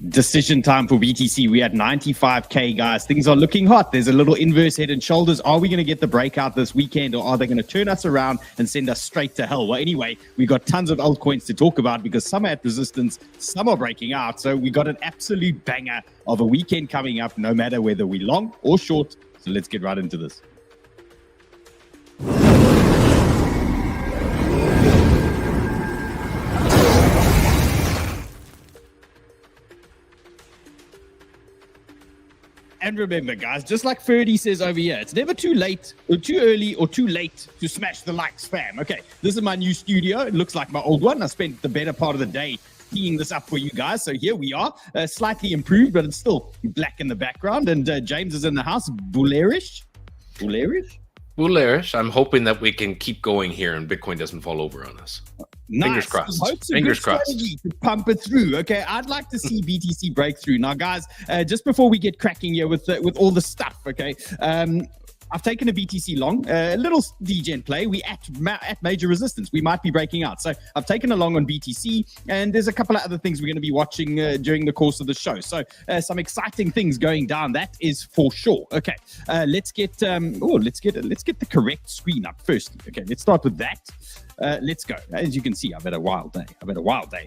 Decision time for BTC. We had 95K, guys. Things are looking hot. There's a little inverse head and shoulders. Are we going to get the breakout this weekend, or are they going to turn us around and send us straight to hell? Well, anyway, we got tons of altcoins to talk about because some are at resistance, some are breaking out. So we got an absolute banger of a weekend coming up, no matter whether we're long or short. So let's get right into this. And remember, guys, just like Ferdy says over here, it's never too late or too early or too late to smash the likes, fam. Okay, this is my new studio. It looks like my old one. I spent the better part of the day teeing this up for you guys. So here we are, slightly improved, but it's still black in the background. And James is in the house. Bullish. I'm hoping that we can keep going here and Bitcoin doesn't fall over on us. Nice. Fingers crossed. Fingers crossed. To pump it through. Okay, I'd like to see BTC break through. Now, guys, just before we get cracking here with all the stuff, okay, I've taken a BTC long, a little degen play. We at major resistance. We might be breaking out. So I've taken a long on BTC, and there's a couple of other things we're going to be watching during the course of the show. So some exciting things going down. That is for sure. Okay, let's get the correct screen up first. Okay, let's start with that. Let's go. As you can see, I've had a wild day.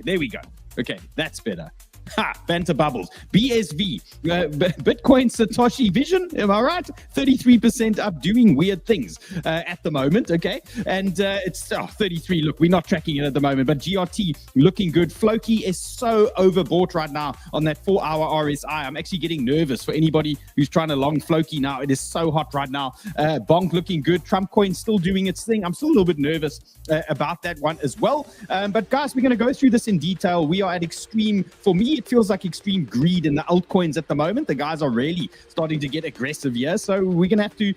There we go. Okay, that's better. Ha! Banter bubbles. BSV. Bitcoin Satoshi Vision. Am I right? 33% up, doing weird things at the moment. Okay. And it's 33. Look, we're not tracking it at the moment, but GRT looking good. 𝗏𝗀𝗏 is so overbought right now on that 4-hour RSI. I'm actually getting nervous for anybody who's trying to long 𝗏𝗏𝗏 now. It is so hot right now. Bonk looking good. Trump coin still doing its thing. I'm still a little bit nervous about that one as well. But guys, we're going to go through this in detail. We are at extreme, for me, it feels like extreme greed in the altcoins at the moment. The guys are really starting to get aggressive here, so we're gonna have to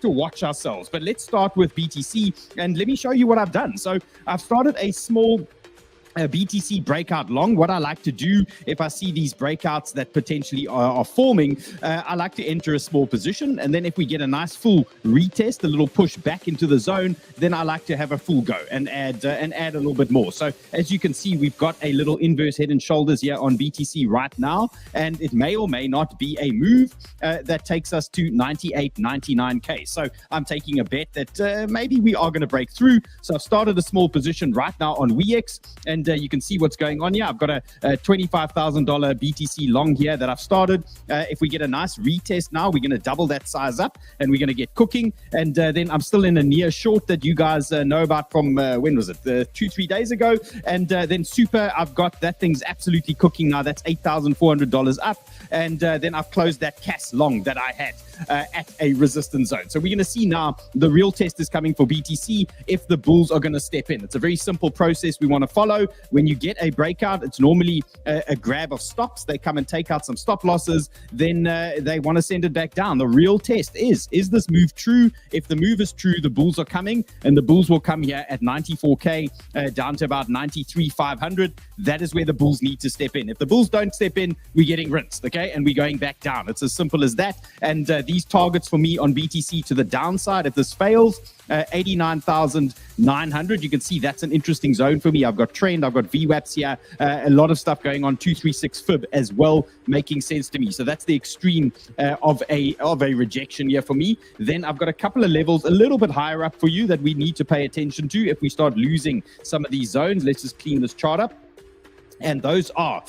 watch ourselves. But let's start with BTC, and let me show you what I've done. So I've started a small BTC breakout long. What I like to do if I see these breakouts that potentially are forming, I like to enter a small position, and then if we get a nice full retest, a little push back into the zone, then I like to have a full go and add a little bit more. So as you can see, we've got a little inverse head and shoulders here on BTC right now, and it may or may not be a move that takes us to 98, 99K. So I'm taking a bet that maybe we are going to break through. So I've started a small position right now on WEX, and you can see what's going on here. I've got a $25,000 BTC long here that I've started. If we get a nice retest now, we're going to double that size up, and we're going to get cooking. And then I'm still in a near short that you guys know about from, when was it? 2-3 days ago. And then super, I've got that thing's absolutely cooking now. That's $8,400 up. And then I've closed that CAS long that I had at a resistance zone. So we're going to see now the real test is coming for BTC if the bulls are going to step in. It's a very simple process we want to follow. When you get a breakout, it's normally a grab of stops. They come and take out some stop losses. Then they want to send it back down. The real test is this move true? If the move is true, the bulls are coming, and the bulls will come here at 94K down to about 93,500. That is where the bulls need to step in. If the bulls don't step in, we're getting rinsed, okay? And we're going back down. It's as simple as that. And these targets for me on BTC to the downside, if this fails, 89,900. You can see that's an interesting zone for me. I've got trend, I've got VWAPs here, a lot of stuff going on, 236 fib as well, making sense to me. So that's the extreme of a rejection here for me. Then I've got a couple of levels a little bit higher up for you that we need to pay attention to if we start losing some of these zones. Let's just clean this chart up. And those are,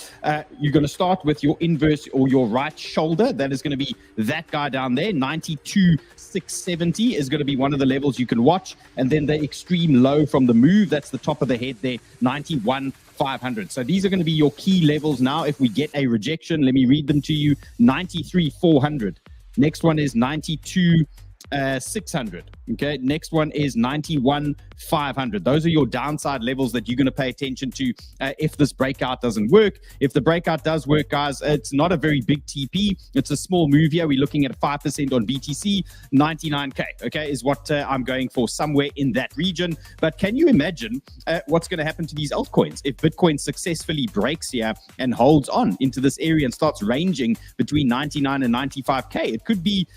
you're going to start with your inverse or your right shoulder. That is going to be that guy down there. 92,670 is going to be one of the levels you can watch. And then the extreme low from the move, that's the top of the head there, 91,500. So these are going to be your key levels now. If we get a rejection, let me read them to you. 93,400. Next one is 92,600. Okay, next one is 91,500. Those are your downside levels that you're going to pay attention to if this breakout doesn't work. If the breakout does work, guys, it's not a very big TP. It's a small move here. We're looking at 5% on BTC. 99K, okay, is what I'm going for, somewhere in that region. But can you imagine what's going to happen to these altcoins if Bitcoin successfully breaks here and holds on into this area and starts ranging between 99 and 95K? It could be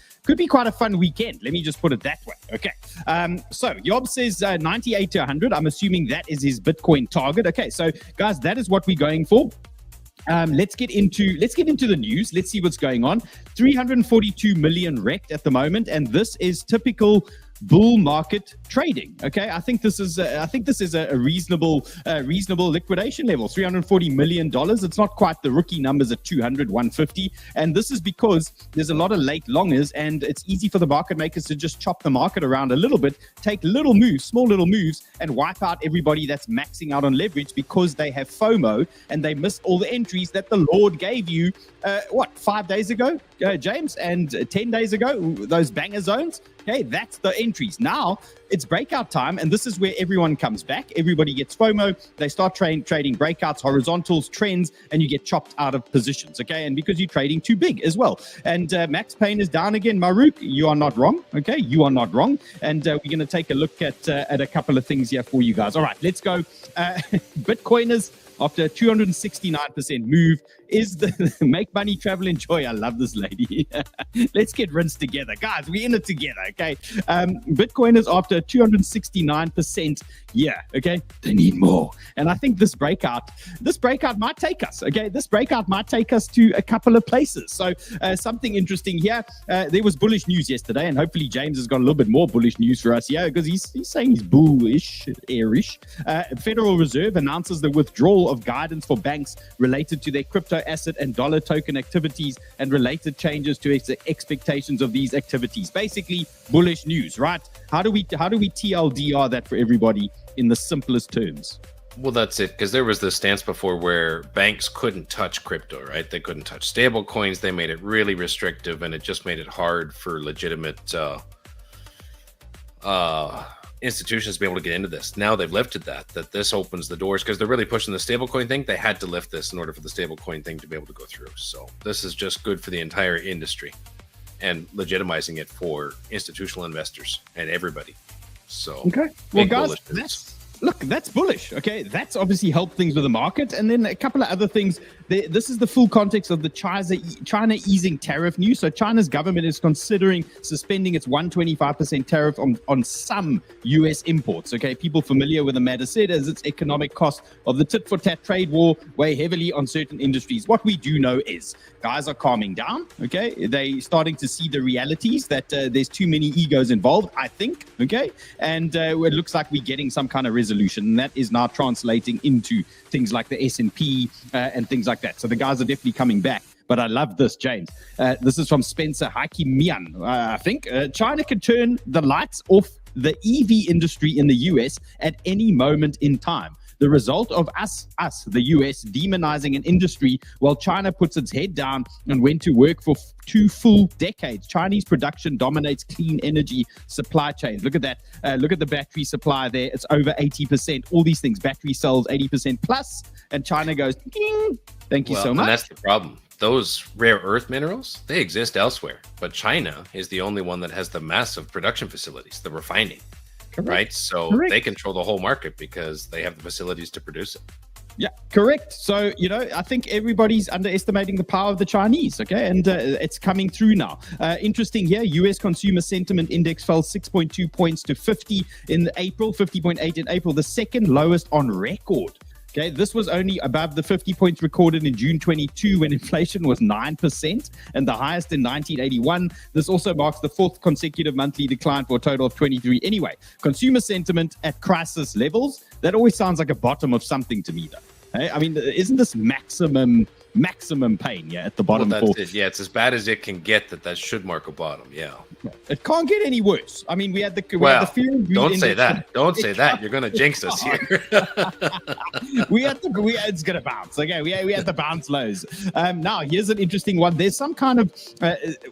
quite a fun weekend. Let me just put it that way. Okay. So 𝗶𝗆 says 98 to 100. I'm assuming that is his Bitcoin target. Okay. So guys, that is what we're going for. Let's get into the news. Let's see what's going on. 342 million wrecked at the moment, and this is typical bull market trading. Okay, I think this is a reasonable liquidation level. $340 million. It's not quite the rookie numbers at 200, 150, and this is because there's a lot of late longers, and it's easy for the market makers to just chop the market around a little bit, take little moves, small little moves, and wipe out everybody that's maxing out on leverage because they have FOMO and they missed all the entries that the Lord gave you 5 days ago, James, and 10 days ago, those banger zones. Okay, that's the entries. Now it's breakout time, and this is where everyone comes back. Everybody gets FOMO. They start trading breakouts, horizontals, trends, and you get chopped out of positions. Okay, and because you're trading too big as well. And Max Payne is down again. Maruk, you are not wrong. Okay, you are not wrong. And we're going to take a look at a couple of things here for you guys. All right, let's go. Bitcoiners, after a 269% move, is the make money, travel, enjoy. I love this lady. Let's get rinsed together. Guys, we're in it together, okay? Bitcoiners, after a 269%, okay? They need more. And I think this breakout might take us, okay? This breakout might take us to a couple of places. So something interesting here. There was bullish news yesterday, and hopefully James has got a little bit more bullish news for us here, because he's saying he's bullish, airish. Federal Reserve announces the withdrawal of guidance for banks related to their crypto asset and dollar token activities and related changes to expectations of these activities. Basically, bullish news, right? How do we TLDR that for everybody in the simplest terms? Well, that's it, because there was this stance before where banks couldn't touch crypto, right? They couldn't touch stable coins. They made it really restrictive, and it just made it hard for legitimate institutions to be able to get into this. Now they've lifted that this opens the doors, because they're really pushing the stablecoin thing. They had to lift this in order for the stablecoin thing to be able to go through. So this is just good for the entire industry and legitimizing it for institutional investors and everybody. So okay, well guys, that's bullish. Okay, that's obviously helped things with the market. And then a couple of other things. This is the full context of the China easing tariff news. So China's government is considering suspending its 125% tariff on some U.S. imports. Okay, people familiar with the matter said as its economic cost of the tit-for-tat trade war weigh heavily on certain industries. What we do know is guys are calming down. Okay, they starting to see the realities that there's too many egos involved, I think. Okay, and it looks like we're getting some kind of resolution, and that is now translating into things like the S&P and things like that. So the guys are definitely coming back. But I love this, James. This is from Spencer Hakimian, I think. China could turn the lights off the EV industry in the US at any moment in time. The result of us, the US, demonizing an industry while China puts its head down and went to work for 2 full decades. Chinese production dominates clean energy supply chains. Look at that. Look at the battery supply there. It's over 80%. All these things, battery cells, 80% plus. And China goes, ding. Thank you so much. And that's the problem. Those rare earth minerals, they exist elsewhere. But China is the only one that has the massive production facilities, the refining. Correct. Right? So they control the whole market because they have the facilities to produce it. Yeah, correct. So, I think everybody's underestimating the power of the Chinese, okay? And it's coming through now. Interesting here, U.S. Consumer Sentiment Index fell 6.2 points to 50 in April, 50.8 in April, the second lowest on record. Okay, this was only above the 50 points recorded in June 22 when inflation was 9% and the highest in 1981. This also marks the 4th consecutive monthly decline for a total of 23. Anyway, consumer sentiment at crisis levels, that always sounds like a bottom of something to me, though. Hey? I mean, isn't this maximum pain at the bottom? Well, that's it. Yeah, it's as bad as it can get. That should mark a bottom. Yeah, it can't get any worse. I mean, we had the fear and greed. Don't say that. Don't say that. You're gonna jinx us here. It's gonna bounce. Okay, we had the bounce lows. Now here's an interesting one. There's some kind of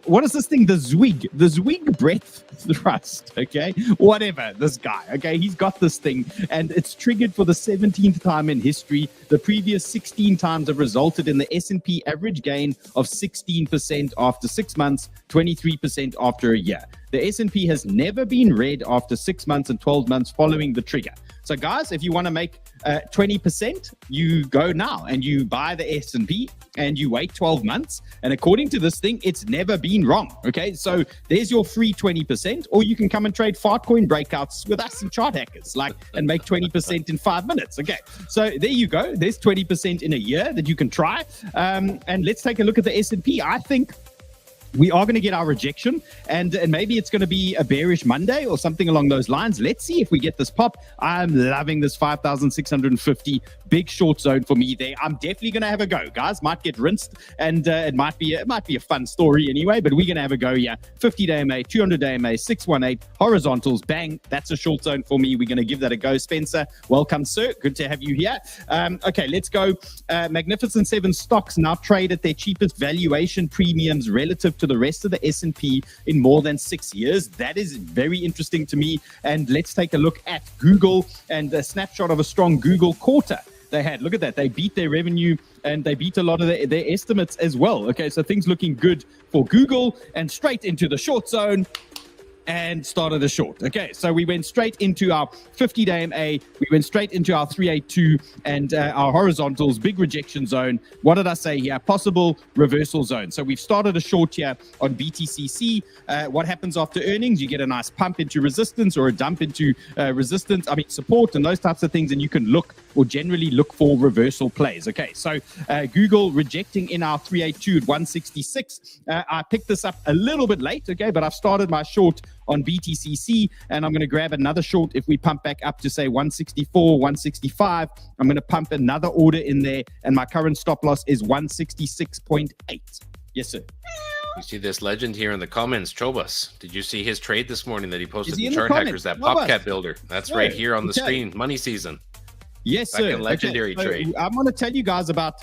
what is this thing? The 𝗂𝗍 breadth thrust. Okay, whatever. This guy. Okay, he's got this thing, and it's triggered for the 17th time in history. The previous 16 times have resulted in the S&P average gain of 16% after 6 months, 23% after a year. the S&P has never been read after 6 months and 12 months following the trigger. So guys, if you want to make 20%, you go now and you buy the S&P and you wait 12 months. And according to this thing, it's never been wrong. Okay, so there's your free 20%, or you can come and trade fartcoin breakouts with us and chart hackers, and make 20% in 5 minutes. Okay, so there you go. There's 20% in a year that you can try. And let's take a look at the S&P. I think we are going to get our rejection, and maybe it's going to be a bearish Monday or something along those lines. Let's see if we get this pop. I'm loving this 5,650 big short zone for me there. I'm definitely going to have a go, guys. Might get rinsed, and it might be a fun story anyway, but we're going to have a go here. 50-day MA, 200-day MA, 618 horizontals, bang. That's a short zone for me. We're going to give that a go. Spencer, welcome, sir. Good to have you here. Okay, let's go. Magnificent 7 stocks now trade at their cheapest valuation premiums relative to the rest of the S&P in more than 6 years. That is very interesting to me. And let's take a look at Google and a snapshot of a strong Google quarter they had. Look at that. They beat their revenue and they beat a lot of their estimates as well. Okay, so things looking good for Google, and straight into the short zone and started a short. Okay, so we went straight into our 50-day MA, we went straight into our 382 and our horizontals, big rejection zone. What did I say here? Possible reversal zone. So we've started a short here on BTCC. What happens after earnings? You get a nice pump into resistance or a dump into support and those types of things, and you can look or generally look for reversal plays. Okay, so Google rejecting in our 382 at 166. I picked this up a little bit late, okay, but I've started my short on BTCC, and I'm going to grab another short if we pump back up to say 164, 165. I'm going to pump another order in there, and my current stop loss is 166.8. Yes, sir. You see this legend here in the comments, 𝗀𝗏. Did you see his trade this morning that he posted in in Chart Hackers, that 𝗀𝗏. PopCat builder? That's right here on the screen. Money season. Yes, Back sir. in legendary trade. I'm going to tell you guys about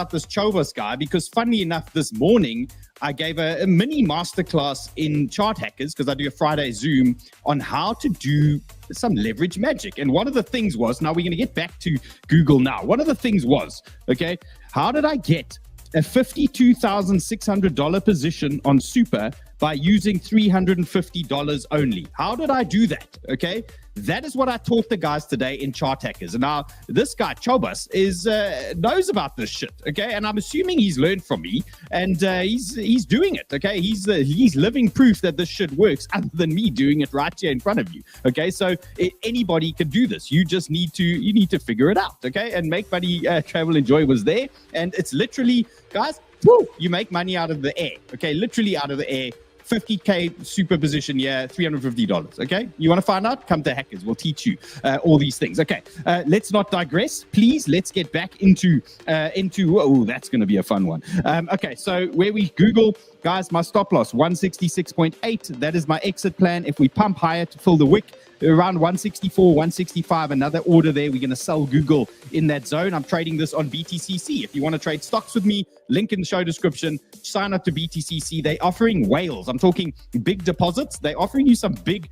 this 𝗀𝗏 guy, because funny enough, this morning I gave a mini masterclass in Chart Hackers, because I do a Friday Zoom on how to do some leverage magic. And one of the things was, now we're going to get back to Google now. One of the things was, okay, how did I get a $52,600 position on Super by using $350 only? How did I do that? Okay, that is what I taught the guys today in Chart Hackers. And now this guy 𝗀𝗏 knows about this shit. Okay, and I'm assuming he's learned from me, and he's doing it. Okay, he's living proof that this shit works, other than me doing it right here in front of you. Okay, so anybody can do this. You just need to figure it out. Okay, and make money, travel, enjoy was there, and it's literally, guys, woo, you make money out of the air. Okay, literally out of the air. 50K super position here, $350. Okay, you want to find out? Come to Hackers. We'll teach you all these things. Okay, let's not digress, please. Let's get back into oh, that's going to be a fun one. Okay, so where we Google, guys, my stop loss 166.8. That is my exit plan. If we pump higher to fill the wick, around 164, 165, another order there. We're going to sell Google in that zone. I'm trading this on BTCC. If you want to trade stocks with me, link in the show description. Sign up to BTCC. They're offering whales. I'm talking big deposits. They're offering you some big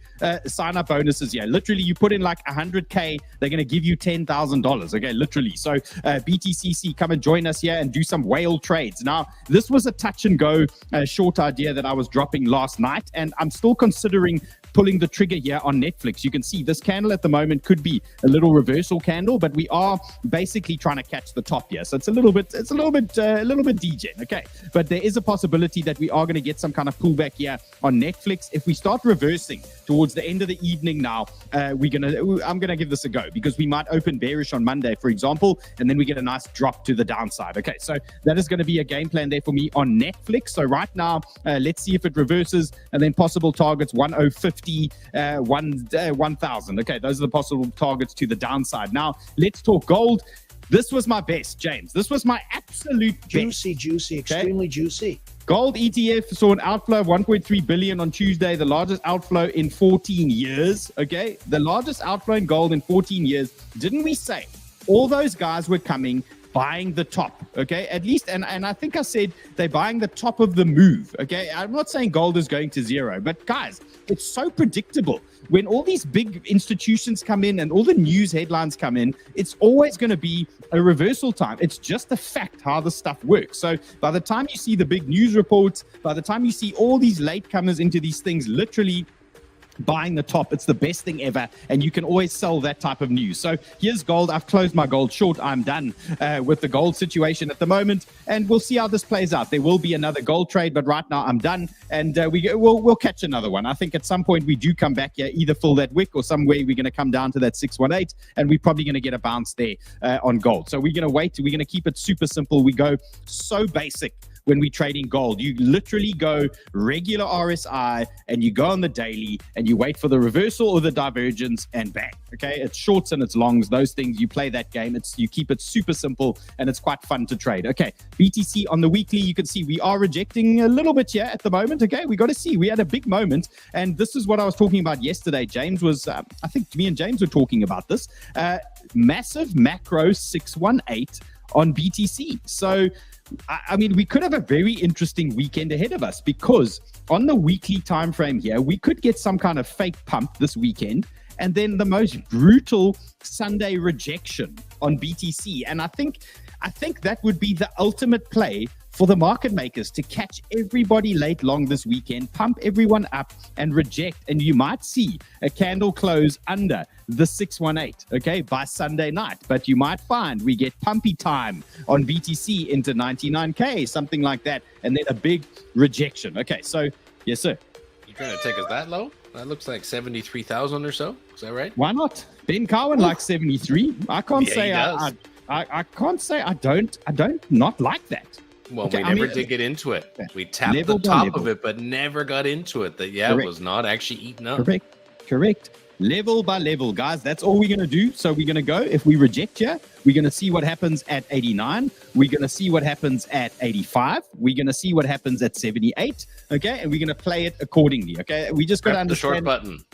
sign-up bonuses here. Literally, you put in like 100K, they're going to give you $10,000. Okay, literally. So BTCC, come and join us here and do some whale trades. Now, this was a touch and go short idea that I was dropping last night, and I'm still considering pulling the trigger here on Netflix. You can see this candle at the moment could be a little reversal candle, but we are basically trying to catch the top here. So it's a little bit degen, okay? But there is a possibility that we are going to get some kind of pullback here on Netflix. If we start reversing towards the end of the evening now, I'm gonna give this a go, because we might open bearish on Monday, for example, and then we get a nice drop to the downside. Okay, so that is going to be a game plan there for me on Netflix. So right now, let's see if it reverses, and then possible targets 1050, 1000. Okay, those are the possible targets to the downside. Now let's talk gold. This was my best, James. This was my absolute juicy, extremely juicy. Gold ETF saw an outflow of 1.3 billion on Tuesday, the largest outflow in 14 years. Okay, the largest outflow in gold in 14 years. Didn't we say all those guys were coming buying the top, okay? At least, and I think I said they're buying the top of the move, okay? I'm not saying gold is going to zero, but guys, it's so predictable. When all these big institutions come in and all the news headlines come in, it's always going to be a reversal time. It's just a fact how the stuff works. So by the time you see the big news reports, by the time you see all these latecomers into these things literally buying the top, it's the best thing ever, and you can always sell that type of news. So here's gold. I've closed my gold short. I'm done with the gold situation at the moment, and we'll see how this plays out. There will be another gold trade, but right now I'm done, and we'll catch another one. I think at some point we do come back here, either fill that wick or somewhere we're going to come down to that 618, and we're probably going to get a bounce there on gold. So we're going to wait. We're going to keep it super simple. We go so basic. When we trade in gold, you literally go regular RSI and you go on the daily and you wait for the reversal or the divergence and bang. Okay, it's shorts and it's longs, those things. You play that game. You keep it super simple and it's quite fun to trade. Okay, BTC on the weekly, you can see we are rejecting a little bit here at the moment. Okay, we got to see. We had a big moment, and this is what I was talking about yesterday. James was, I think me and James were talking about this. Massive macro 618 on BTC. So I mean, we could have a very interesting weekend ahead of us, because on the weekly time frame here, we could get some kind of fake pump this weekend, and then the most brutal Sunday rejection on BTC. And I think that would be the ultimate play for the market makers, to catch everybody late long this weekend, pump everyone up and reject. And you might see a candle close under the 618, okay, by Sunday night. But you might find we get pumpy time on BTC into 99K, something like that, and then a big rejection. Okay, so yes, sir. You trying to take us that low? That looks like 73,000 or so. Is that right? Why not? Ben Cowan likes 73. I can't say I can't say I don't not like that. Well, okay, we never did get into it. We tapped the top of it, but never got into it. That was not actually eaten up. Correct. Level by level, guys. That's all we're going to do. So we're going to go. If we reject here, we're going to see what happens at 89. We're going to see what happens at 85. We're going to see what happens at 78. Okay, and we're going to play it accordingly. Okay, we just got to understand the short button.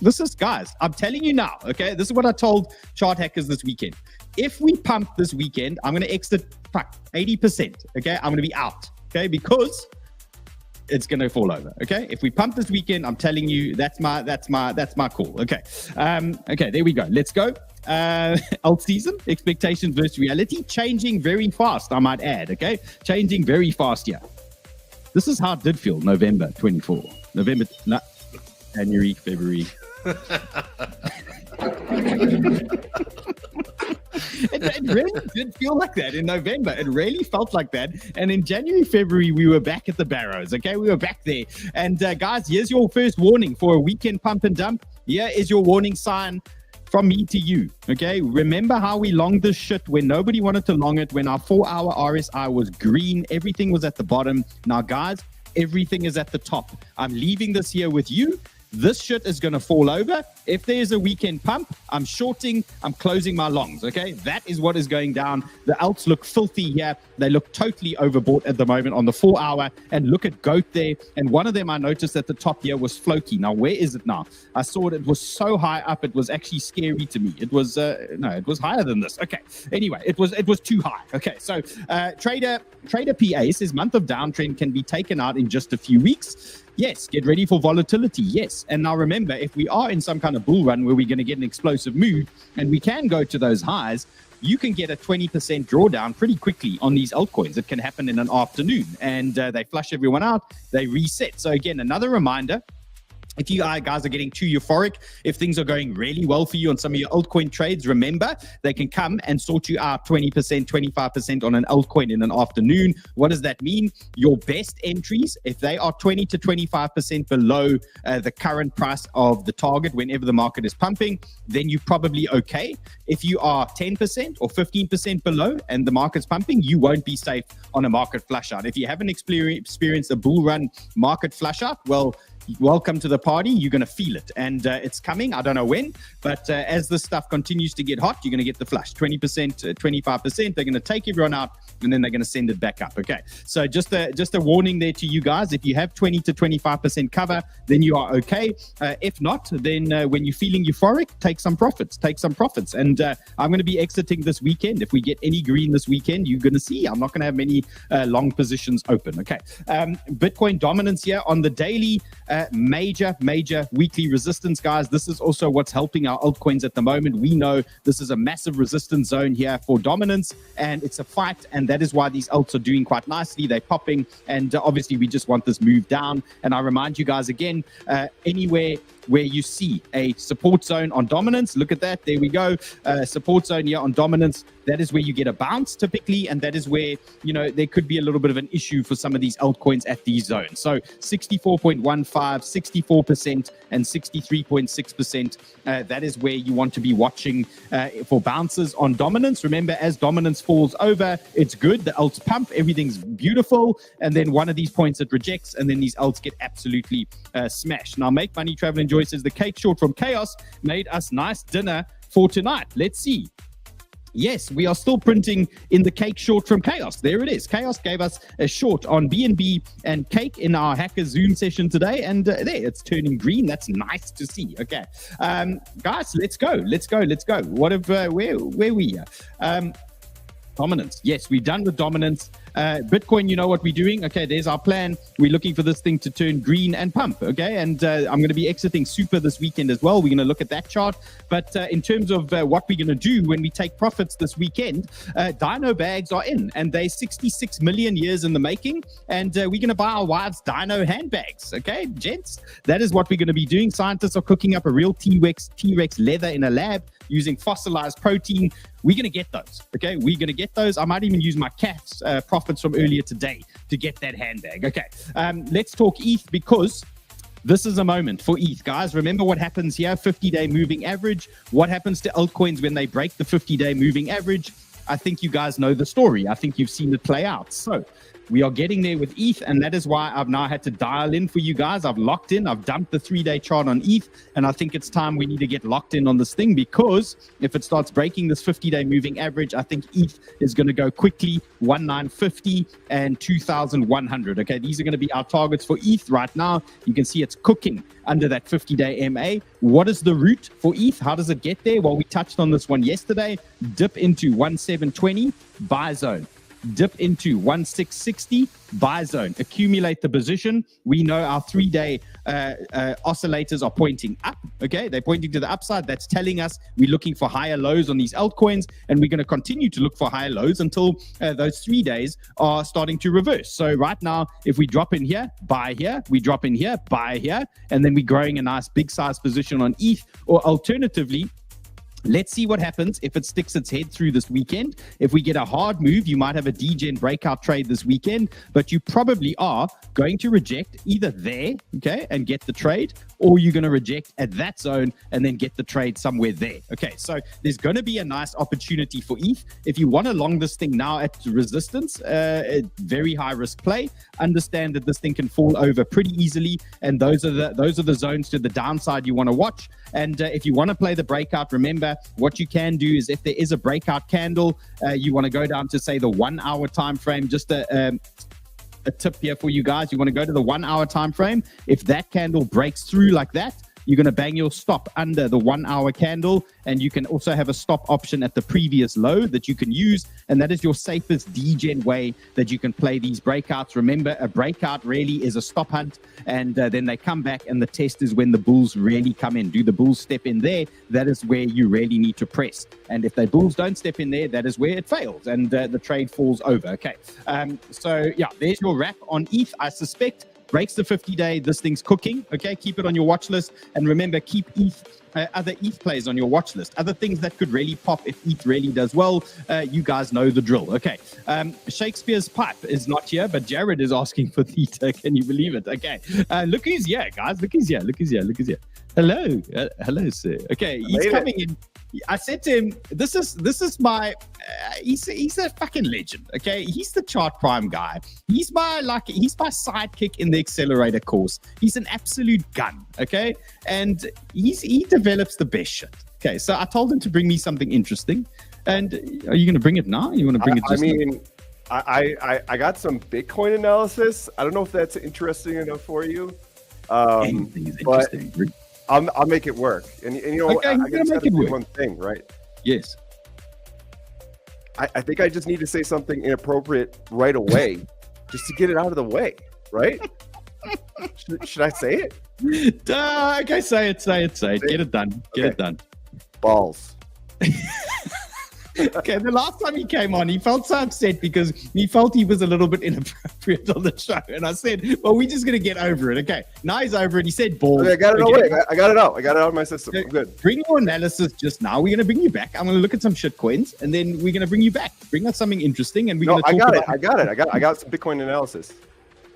This is, guys, I'm telling you now, okay? This is what I told chart hackers this weekend. If we pump this weekend, I'm going to exit 80%, okay? I'm going to be out, okay? Because it's going to fall over, okay? If we pump this weekend, I'm telling you, that's my call, okay? Okay, there we go. Let's go. Alt season, expectations versus reality, changing very fast, I might add, okay? Changing very fast here. This is how it did feel November 24. January, February. It really did feel like that in November. It really felt like that. And in January, February, we were back at the barrows. Okay, we were back there. And guys, here's your first warning for a weekend pump and dump. Here is your warning sign from me to you. Okay, remember how we longed this shit when nobody wanted to long it, when our 4-hour RSI was green, everything was at the bottom. Now, guys, everything is at the top. I'm leaving this here with you. This shit is going to fall over. If there's a weekend pump, I'm shorting, I'm closing my longs, okay? That is what is going down. The alts look filthy here. They look totally overbought at the moment on the 4-hour. And look at GOAT there. And one of them I noticed at the top here was 𝗏𝗏𝗏. Now, where is it now? I saw it. It was so high up. It was actually scary to me. It was, no, it was higher than this. Okay. Anyway, it was too high. Okay. So Trader PA says month of downtrend can be taken out in just a few weeks. Yes, get ready for volatility. Yes. And now remember, if we are in some kind of bull run where we're going to get an explosive move and we can go to those highs, you can get a 20% drawdown pretty quickly on these altcoins. It can happen in an afternoon, and they flush everyone out. They reset. So again, another reminder, if you guys are getting too euphoric, if things are going really well for you on some of your altcoin trades, remember, they can come and sort you out 20%, 25% on an altcoin in an afternoon. What does that mean? Your best entries, if they are 20 to 25% below the current price of the target whenever the market is pumping, then you're probably okay. If you are 10% or 15% below and the market's pumping, you won't be safe on a market flush out. If you haven't experienced a bull run market flush out, well, welcome to the party. You're going to feel it, and it's coming. I don't know when, but as this stuff continues to get hot, you're going to get the flush. 20%, 25%. They're going to take everyone out, and then they're going to send it back up. Okay, so just a warning there to you guys. If you have 20 to 25% cover, then you are okay. If not, then when you're feeling euphoric, take some profits. And I'm going to be exiting this weekend. If we get any green this weekend, you're going to see I'm not going to have many long positions open. Okay, Bitcoin dominance here on the daily. Major weekly resistance, guys. This is also what's helping our altcoins at the moment. We know this is a massive resistance zone here for dominance, and it's a fight, and that is why these alts are doing quite nicely. They're popping, and obviously we just want this move down. And I remind you guys again, anywhere where you see a support zone on dominance, look at that, there we go, support zone here on dominance, that is where you get a bounce typically, and that is where, you know, there could be a little bit of an issue for some of these altcoins at these zones. So 64.15, 64%, and 63.6%, that is where you want to be watching for bounces on dominance. Remember, as dominance falls over, it's good, the alts pump, everything's beautiful, and then one of these points it rejects, and then these alts get absolutely smashed. Now, Make Money Travel Enjoy says the cake short from Chaos made us nice dinner for tonight. Let's see. Yes, we are still printing in the cake short from Chaos. There it is. Chaos gave us a short on BNB and cake in our hacker Zoom session today, and there it's turning green. That's nice to see. Okay, guys, let's go. What if where we are? Dominance. Yes, we're done with dominance. Bitcoin, you know what we're doing. Okay, there's our plan. We're looking for this thing to turn green and pump. Okay, and I'm going to be exiting super this weekend as well. We're going to look at that chart. But in terms of what we're going to do when we take profits this weekend, dino bags are in, and they're 66 million years in the making. And we're going to buy our wives dino handbags. Okay, gents, that is what we're going to be doing. Scientists are cooking up a real T-Rex leather in a lab using fossilized protein. We're going to get those. Okay, we're going to get those. I might even use my cat's profits from earlier today to get that handbag. Okay, let's talk ETH, because this is a moment for ETH, guys. Remember what happens here, 50-day moving average. What happens to altcoins when they break the 50-day moving average? I think you guys know the story. I think you've seen it play out. So we are getting there with ETH, and that is why I've now had to dial in for you guys. I've locked in. I've dumped the 3-day chart on ETH, and I think it's time we need to get locked in on this thing, because if it starts breaking this 50-day moving average, I think ETH is going to go quickly 1950 and 2100. Okay, these are going to be our targets for ETH right now. You can see it's cooking under that 50-day MA. What is the route for ETH? How does it get there? Well, we touched on this one yesterday. Dip into 1720, buy zone. Dip into 1660, buy zone. Accumulate the position. We know our 3-day oscillators are pointing up. Okay, they're pointing to the upside. That's telling us we're looking for higher lows on these altcoins, and we're going to continue to look for higher lows until those 3 days are starting to reverse. So right now, if we drop in here, buy here, we drop in here, buy here, and then we're growing a nice big size position on ETH. Or alternatively, let's see what happens if it sticks its head through this weekend. If we get a hard move, you might have a degen breakout trade this weekend, but you probably are going to reject either there, okay, and get the trade, or you're going to reject at that zone and then get the trade somewhere there. Okay, so there's going to be a nice opportunity for ETH. If you want to long this thing now at resistance, a very high risk play, understand that this thing can fall over pretty easily, and those are the zones to the downside you want to watch. And if you want to play the breakout, remember what you can do is, if there is a breakout candle, you want to go down to, say, the 1 hour time frame. Just a tip here for you guys. You want to go to the 1 hour time frame. If that candle breaks through like that, you're going to bang your stop under the 1 hour candle, and you can also have a stop option at the previous low that you can use, and that is your safest degen way that you can play these breakouts. Remember, a breakout really is a stop hunt, and then they come back, and the test is when the bulls really come in. Do the bulls step in there? That is where you really need to press, and if the bulls don't step in there, that is where it fails, and the trade falls over. Okay, so yeah, there's your wrap on ETH. I suspect breaks the 50-day, this thing's cooking. Okay, keep it on your watch list, and remember, keep other ETH plays on your watch list, other things that could really pop if ETH really does well. You guys know the drill. Okay, Shakespeare's pipe is not here, but Jared is asking for theta. Can you believe it? Okay, look who's here, guys. Look who's here. Hello, hello, sir. Okay, he's coming in. I said to him, "This is my." He's a fucking legend. Okay, he's the chart prime guy. He's my sidekick in the accelerator course. He's an absolute gun. Okay, and he develops the best shit. Okay, so I told him to bring me something interesting. And are you going to bring it now? You want to bring it? Just I got some Bitcoin analysis. I don't know if that's interesting enough for you. Anything is interesting. But I'll make it work. And you know, okay, I gotta just make it work. One thing, right? Yes. I think I just need to say something inappropriate right away, just to get it out of the way, right? should I say it? Okay, say it. Get it done. Get it done. Balls. Okay, the last time he came on, he felt so upset because he felt he was a little bit inappropriate on the show. And I said, well, we're just going to get over it. Okay, now he's over it. He said balls. Okay, I got it away. I got it out. I got it out of my system. I'm good. Bring your analysis just now. We're going to bring you back. I'm going to look at some shit coins, and then we're going to bring you back. Bring us something interesting, and we're going to talk about it. I got some Bitcoin analysis.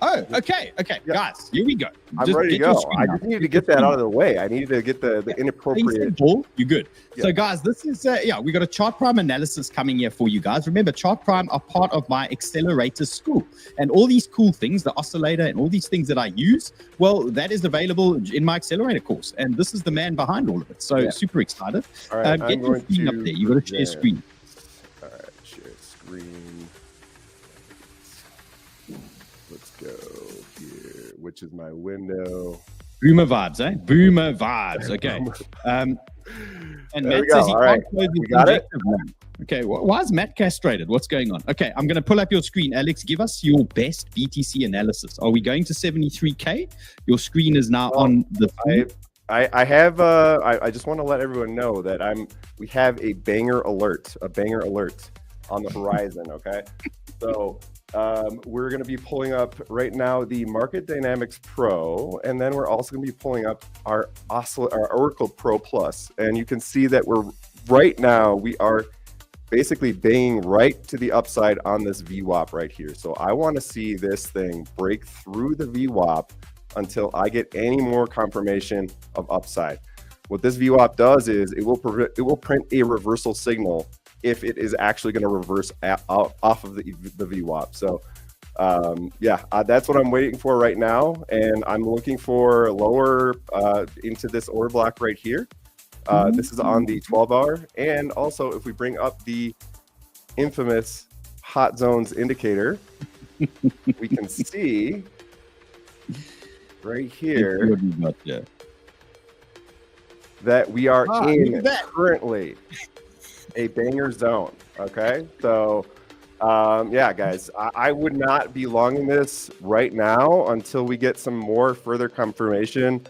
Oh, okay. Yeah. Guys, here we go. I'm ready to go. I just needed to get that out of the way. I needed to get the inappropriate. Ball, you're good. Yeah. So, guys, this is we got a chart prime analysis coming here for you guys. Remember, chart prime are part of my accelerator school, and all these cool things, the oscillator, and all these things that I use. Well, that is available in my accelerator course, and this is the man behind all of it. So, super excited. All right, get your screen up there. You got to share screen. All right, share screen. Let's go here, which is my window. Boomer vibes, eh? Boomer vibes. Okay. And Matt says he can't close his objective now. Okay, why is Matt castrated? What's going on? Okay, I'm going to pull up your screen. Alex, give us your best BTC analysis. Are we going to 73K? Your screen is now on the feed. I have I just want to let everyone know that we have a banger alert on the horizon. Okay, so we're going to be pulling up right now the Market Dynamics Pro, and then we're also going to be pulling up our Oracle Pro Plus, and you can see that we are basically banging right to the upside on this VWAP right here. So I want to see this thing break through the VWAP until I get any more confirmation of upside. What this VWAP does is it will print a reversal signal if it is actually going to reverse off of the VWAP. So that's what I'm waiting for right now, and I'm looking for lower into this order block right here. This is on the 12-hour, and also if we bring up the infamous hot zones indicator, we can see right here that we are currently a banger zone. Okay, so guys, I would not be longing this right now until we get some more further confirmation,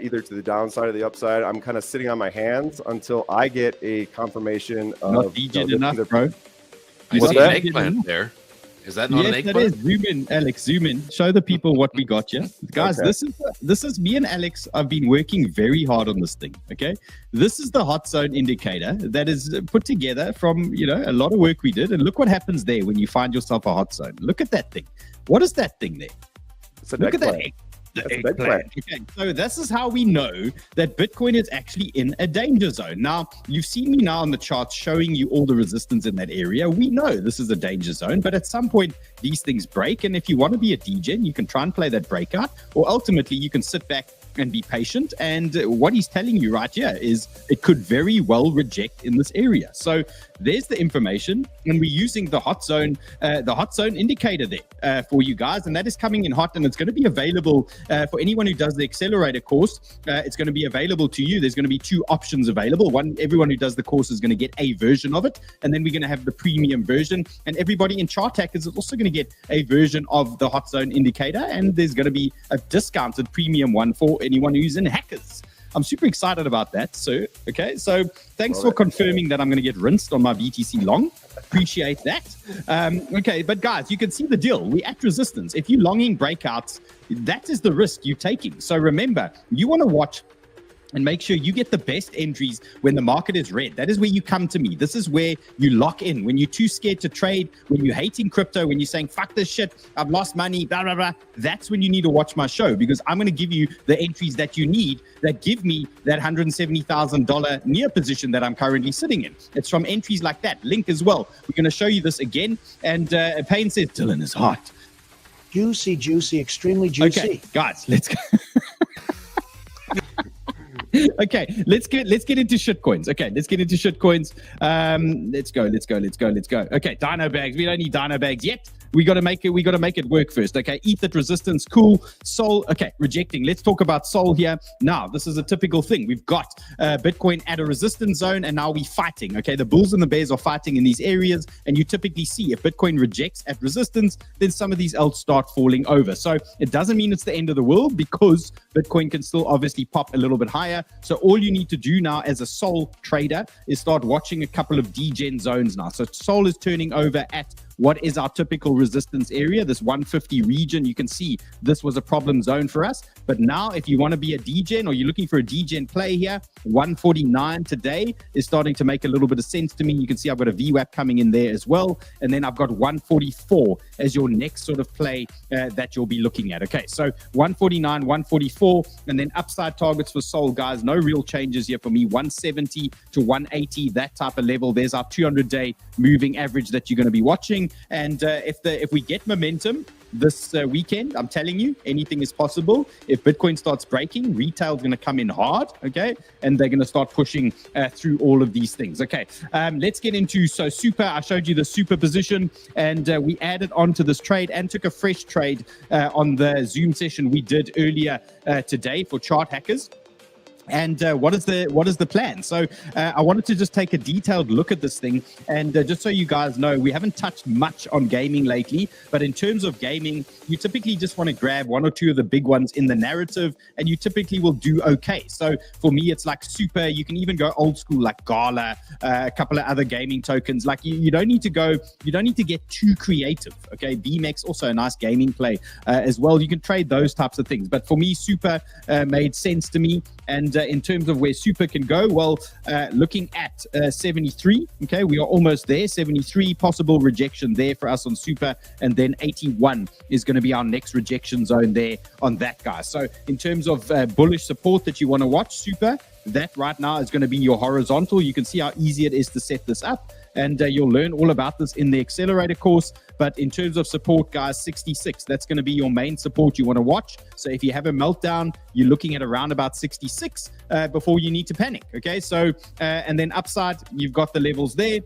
either to the downside or the upside. I'm kind of sitting on my hands until I get a confirmation of not DJ enough, bro. I see an eggplant there. Is that not an eggplant? Yes, that is. Zoom in, Alex. Zoom in. Show the people what we got here. Guys, okay. This is me and Alex. I've been working very hard on this thing, okay? This is the hot zone indicator that is put together from, a lot of work we did. And look what happens there when you find yourself a hot zone. Look at that thing. What is that thing there? Look at that egg. Eggplant. Okay, so this is how we know that Bitcoin is actually in a danger zone. Now, you've seen me now on the charts showing you all the resistance in that area. We know this is a danger zone, but at some point, these things break. And if you want to be a DJ, you can try and play that breakout, or ultimately you can sit back and be patient. And what he's telling you right here is it could very well reject in this area. So there's the information, and we're using the hot zone indicator there for you guys, and that is coming in hot, and it's going to be available for anyone who does the accelerator course. It's going to be available to you. There's going to be two options available. One, everyone who does the course is going to get a version of it, and then we're going to have the premium version, and everybody in Chart Hackers is also going to get a version of the hot zone indicator, and there's going to be a discounted premium one for anyone who's in Hackers. I'm super excited about that. So thanks for confirming that I'm going to get rinsed on my BTC long. Appreciate that. Okay, but guys, you can see the deal. We're at resistance. If you're longing breakouts, that is the risk you're taking. So remember, you want to watch and make sure you get the best entries when the market is red. That is where you come to me. This is where you lock in. When you're too scared to trade, when you're hating crypto, when you're saying, fuck this shit, I've lost money, blah, blah, blah, that's when you need to watch my show, because I'm going to give you the entries that you need that give me that $170,000 near position that I'm currently sitting in. It's from entries like that. Link as well. We're going to show you this again. And Payne says, Dylan is hot. Juicy, extremely juicy. Okay, guys, let's go. Okay, let's get into shitcoins. Okay, let's get into shitcoins. Let's go. Okay, dino bags. We don't need dino bags yet. We got to make it work first. Okay, ETH at resistance, cool. Sol, okay, rejecting. Let's talk about Sol here. Now, this is a typical thing. We've got Bitcoin at a resistance zone, and now we're fighting. Okay, the bulls and the bears are fighting in these areas, and you typically see if Bitcoin rejects at resistance, then some of these alts start falling over. So it doesn't mean it's the end of the world, because Bitcoin can still obviously pop a little bit higher. So all you need to do now as a Sol trader is start watching a couple of degen zones now. So Sol is turning over at what is our typical resistance area, this 150 region. You can see this was a problem zone for us. But now if you want to be a degen, or you're looking for a degen play here, 149 today is starting to make a little bit of sense to me. You can see I've got a VWAP coming in there as well. And then I've got 144 as your next sort of play that you'll be looking at. Okay, so 149, 144, and then upside targets for Sol, guys. No real changes here for me. 170 to 180, that type of level. There's our 200-day moving average that you're going to be watching. And if we get momentum this weekend, I'm telling you, anything is possible. If Bitcoin starts breaking, retail's going to come in hard, okay? And they're going to start pushing through all of these things. Okay, let's get into, so super, I showed you the super position, and we added onto this trade and took a fresh trade on the Zoom session we did earlier today for chart hackers. And what is the plan? So I wanted to just take a detailed look at this thing, and just so you guys know, we haven't touched much on gaming lately, but in terms of gaming, you typically just want to grab one or two of the big ones in the narrative, and you typically will do okay. So for me, it's like super. You can even go old school like Ghana, a couple of other gaming tokens. Like you don't need to get too creative. Okay, BMX also a nice gaming play as well. You can trade those types of things, but for me, super made sense to me. And in terms of where super can go, well, looking at 73, okay, we are almost there. 73, possible rejection there for us on super, and then 81 is going to be our next rejection zone there on that guy. So in terms of bullish support that you want to watch, super, that right now is going to be your horizontal. You can see how easy it is to set this up, and you'll learn all about this in the accelerator course. But in terms of support, guys, 66, that's going to be your main support you want to watch. So if you have a meltdown, you're looking at around about 66 before you need to panic. Okay, so and then upside, you've got the levels there.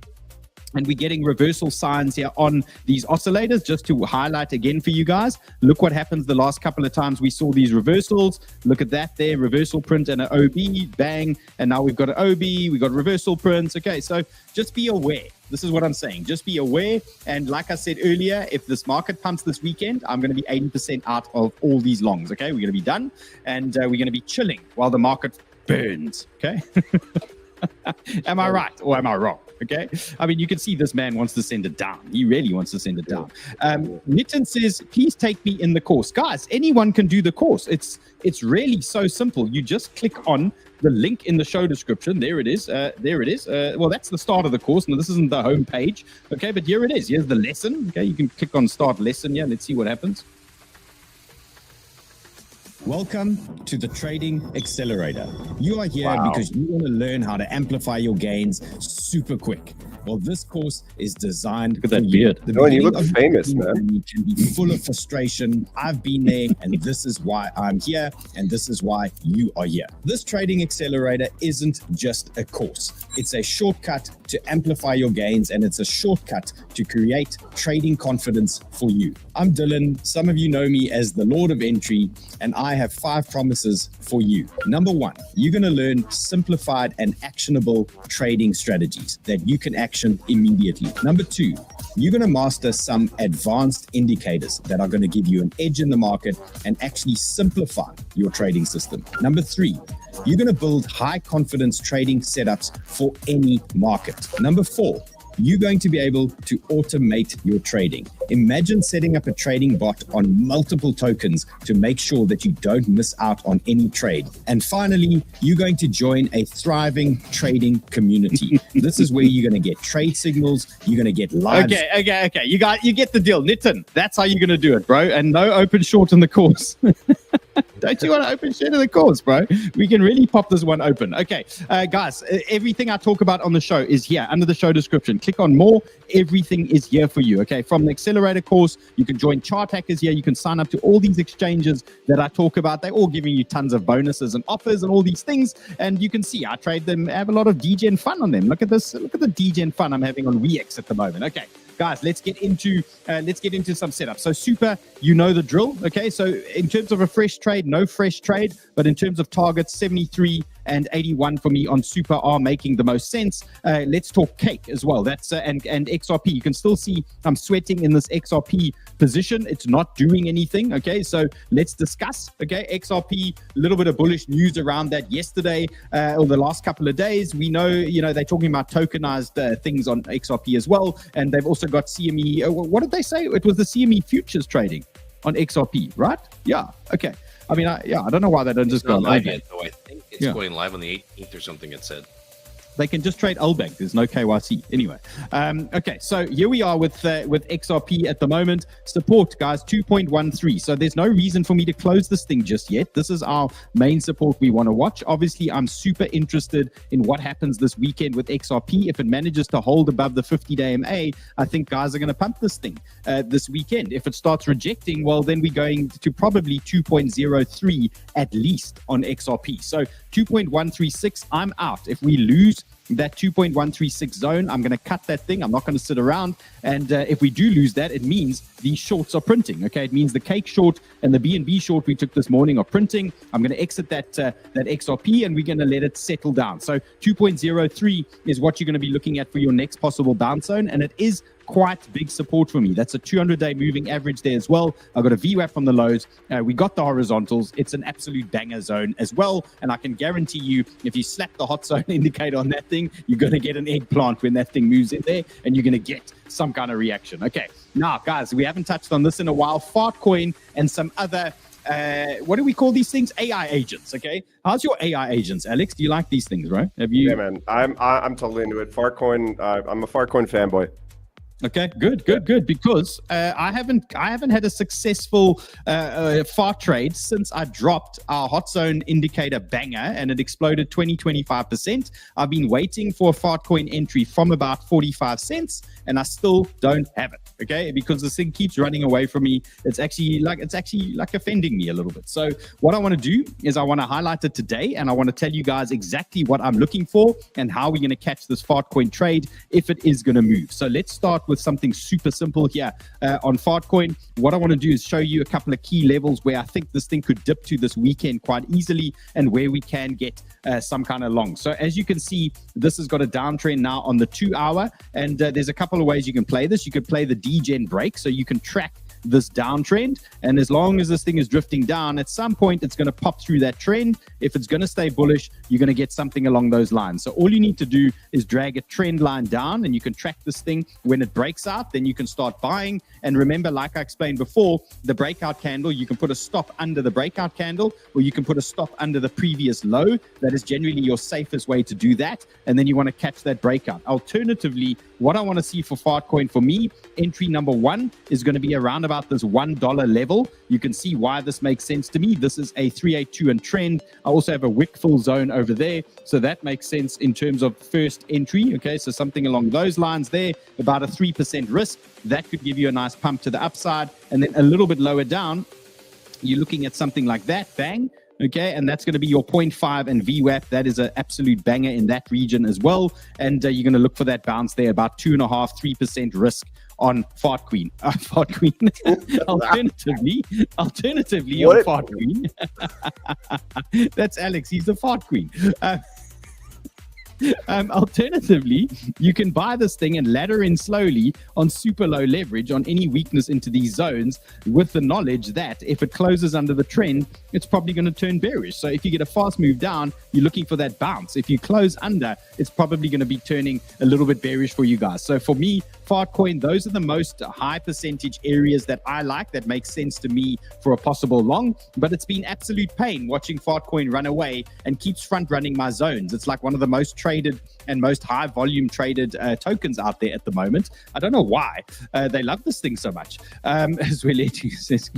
And we're getting reversal signs here on these oscillators. Just to highlight again for you guys, look what happens the last couple of times we saw these reversals. Look at that there, reversal print and an OB, bang. And now we've got an OB, we've got reversal prints. Okay, so just be aware. This is what I'm saying. Just be aware. And like I said earlier, if this market pumps this weekend, I'm going to be 80% out of all these longs. Okay, we're going to be done. And we're going to be chilling while the market burns. Okay. Am I right or am I wrong? Okay. I mean, you can see this man wants to send it down. He really wants to send it down. Nitin says, please take me in the course. Guys, anyone can do the course. It's really so simple. You just click on the link in the show description. There it is. There it is. Well, that's the start of the course. Now, this isn't the home page. Okay, but here it is. Here's the lesson. Okay, you can click on start lesson. Yeah, let's see what happens. Welcome to the Trading Accelerator. You are here because you want to learn how to amplify your gains super quick. Well, this course is designed Look at that beard. Oh, and you look famous, man. You can be full of frustration. I've been there, and this is why I'm here, and this is why you are here. This Trading Accelerator isn't just a course. It's a shortcut to amplify your gains, and it's a shortcut to create trading confidence for you. I'm Dylan. Some of you know me as the Lord of Entry, and I have 5 promises for you. Number 1, you're going to learn simplified and actionable trading strategies that you can action immediately. Number 2, you're going to master some advanced indicators that are going to give you an edge in the market and actually simplify your trading system. Number 3, you're going to build high confidence trading setups for any market. Number 4, you're going to be able to automate your trading. Imagine setting up a trading bot on multiple tokens to make sure that you don't miss out on any trade. And finally, you're going to join a thriving trading community. This is where you're going to get trade signals. You're going to get live. Okay. You get the deal. Nitin, that's how you're going to do it, bro. And no open short in the course. Don't you want to open share to the course, bro? We can really pop this one open. Okay, guys, everything I talk about on the show is here under the show description. Click on more. Everything is here for you. Okay, from the accelerator course, you can join chart hackers here. You can sign up to all these exchanges that I talk about. They're all giving you tons of bonuses and offers and all these things. And you can see I trade them, have a lot of DGen fun on them. Look at this. Look at the DGen fun I'm having on Rex at the moment. Okay. Guys, let's get into some setup. So super, you know the drill. Okay, so in terms of a fresh trade, no fresh trade, but in terms of targets, 73 and 81 for me on super are making the most sense. Let's talk cake as well. That's and XRP. You can still see I'm sweating in this XRP position. It's not doing anything. Okay, so let's discuss. Okay, XRP, a little bit of bullish news around that yesterday or the last couple of days. We know, they're talking about tokenized things on XRP as well, and they've also got CME. What did they say? It was the CME futures trading on XRP, right? Yeah. Okay. I mean, I don't know why they don't just go live yet, though. I think it's going live on the 18th or something, it said. They can just trade 𝗏𝗏𝗏𝗏. There's no KYC anyway. Okay, so here we are with XRP at the moment. Support, guys, 2.13. So there's no reason for me to close this thing just yet. This is our main support we want to watch. Obviously, I'm super interested in what happens this weekend with XRP. If it manages to hold above the 50-day MA, I think guys are going to pump this thing this weekend. If it starts rejecting, well, then we're going to probably 2.03 at least on XRP. So 2.136, I'm out. If we lose that 2.136 zone, I'm going to cut that thing. I'm not going to sit around. And if we do lose that, it means these shorts are printing. Okay, it means the cake short and the BNB short we took this morning are printing. I'm going to exit that XRP and we're going to let it settle down. So 2.03 is what you're going to be looking at for your next possible bounce zone, and it is quite big support for me. That's a 200-day moving average there as well. I've got a VWAP from the lows. We got the horizontals. It's an absolute banger zone as well. And I can guarantee you, if you slap the hot zone indicator on that thing, you're going to get an eggplant when that thing moves in there, and you're going to get some kind of reaction. Okay, now, guys, we haven't touched on this in a while. Fartcoin and some other, what do we call these things? AI agents, okay? How's your AI agents, Alex? Do you like these things, right? Have you? Yeah, man. I'm totally into it. Fartcoin, I'm a Fartcoin fanboy. Okay, good. Because I haven't had a successful fart trade since I dropped our hot zone indicator banger and it exploded 25%. I've been waiting for a Fartcoin entry from about 45 cents and I still don't have it. Okay, because this thing keeps running away from me. It's actually like offending me a little bit. So what I want to do is I want to highlight it today and I want to tell you guys exactly what I'm looking for and how we're going to catch this Fartcoin trade if it is going to move. So let's start with something super simple here on Fartcoin. What I want to do is show you a couple of key levels where I think this thing could dip to this weekend quite easily and where we can get some kind of long. So as you can see, this has got a downtrend now on the 2 hour, and there's a couple of ways you can play this. You could play the DGen break, so you can track this downtrend, and as long as this thing is drifting down, at some point it's going to pop through that trend. If it's going to stay bullish, you're going to get something along those lines. So all you need to do is drag a trend line down and you can track this thing. When it breaks out, then you can start buying. And remember, like I explained before, the breakout candle, you can put a stop under the breakout candle, or you can put a stop under the previous low. That is generally your safest way to do that, and then you want to catch that breakout. Alternatively, what I want to see for Fartcoin, for me, entry number one is going to be around about this $1 level. You can see why this makes sense to me. This is a 382 and trend. I also have a wick fill zone over there, so that makes sense in terms of first entry. Okay, so something along those lines there, about a 3% risk. That could give you a nice pump to the upside. And then a little bit lower down, you're looking at something like that, bang. Okay, and that's going to be your 0.5 and VWAP. That is an absolute banger in that region as well. And you're going to look for that bounce there, about 2.5-3% risk on Fartcoin. Alternatively on Fartcoin. That's Alex. He's the Fartcoin. Alternatively, you can buy this thing and ladder in slowly on super low leverage on any weakness into these zones, with the knowledge that if it closes under the trend, it's probably going to turn bearish. So if you get a fast move down, you're looking for that bounce. If you close under, it's probably going to be turning a little bit bearish for you guys. So for me, Altcoin, those are the most high percentage areas that I like, that makes sense to me for a possible long. But it's been absolute pain watching Altcoin run away and keeps front running my zones. It's like one of the most traded and most high volume traded tokens out there at the moment. I don't know why they love this thing so much. As well, says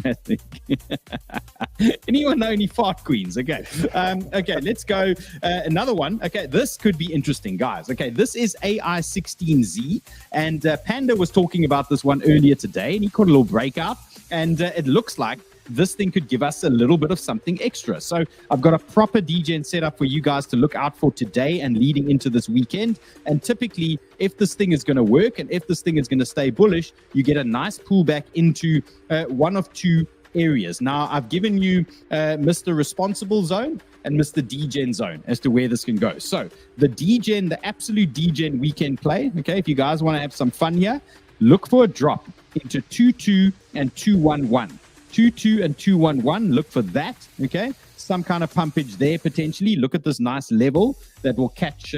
anyone know any fart queens? Okay. Okay, let's go. Another one. Okay, this could be interesting, guys. Okay, this is AI16Z, and Panda was talking about this one earlier today, and he caught a little breakout, and it looks like this thing could give us a little bit of something extra. So I've got a proper DGen set up for you guys to look out for today and leading into this weekend. And typically, if this thing is going to work and if this thing is going to stay bullish, you get a nice pullback into one of two areas. Now, I've given you Mr. Responsible Zone and Mr. DGen Zone as to where this can go. So the DGen, the absolute DGen weekend play, okay, if you guys want to have some fun here, look for a drop into 22 and 211. 22 and 211, look for that, okay? Some kind of pumpage there potentially. Look at this nice level that will catch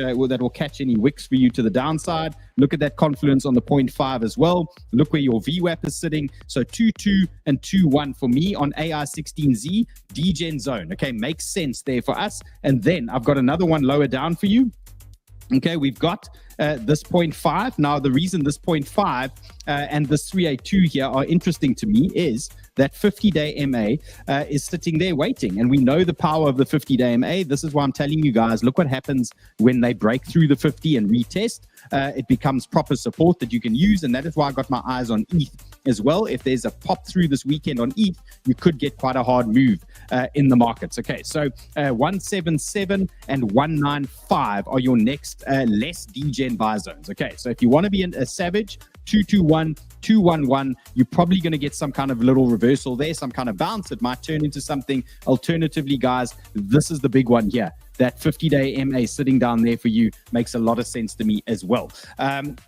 any wicks for you to the downside. Look at that confluence on the 0.5 as well. Look where your VWAP is sitting. So 22 and 21 for me on AI16Z, DGen zone, okay? Makes sense there for us. And then I've got another one lower down for you. Okay, we've got this 0.5. Now, the reason this 0.5 and this 382 here are interesting to me is that 50-day MA is sitting there waiting. And we know the power of the 50-day MA. This is why I'm telling you guys, look what happens when they break through the 50 and retest. It becomes proper support that you can use. And that is why I got my eyes on ETH as well. If there's a pop through this weekend on ETH, you could get quite a hard move in the markets. Okay, so 177 and 195 are your next less DGen buy zones. Okay, so if you want to be a savage, 221, 211, you're probably going to get some kind of little reversal there, some kind of bounce. It might turn into something. Alternatively, guys, this is the big one here. That 50-day MA sitting down there for you makes a lot of sense to me as well.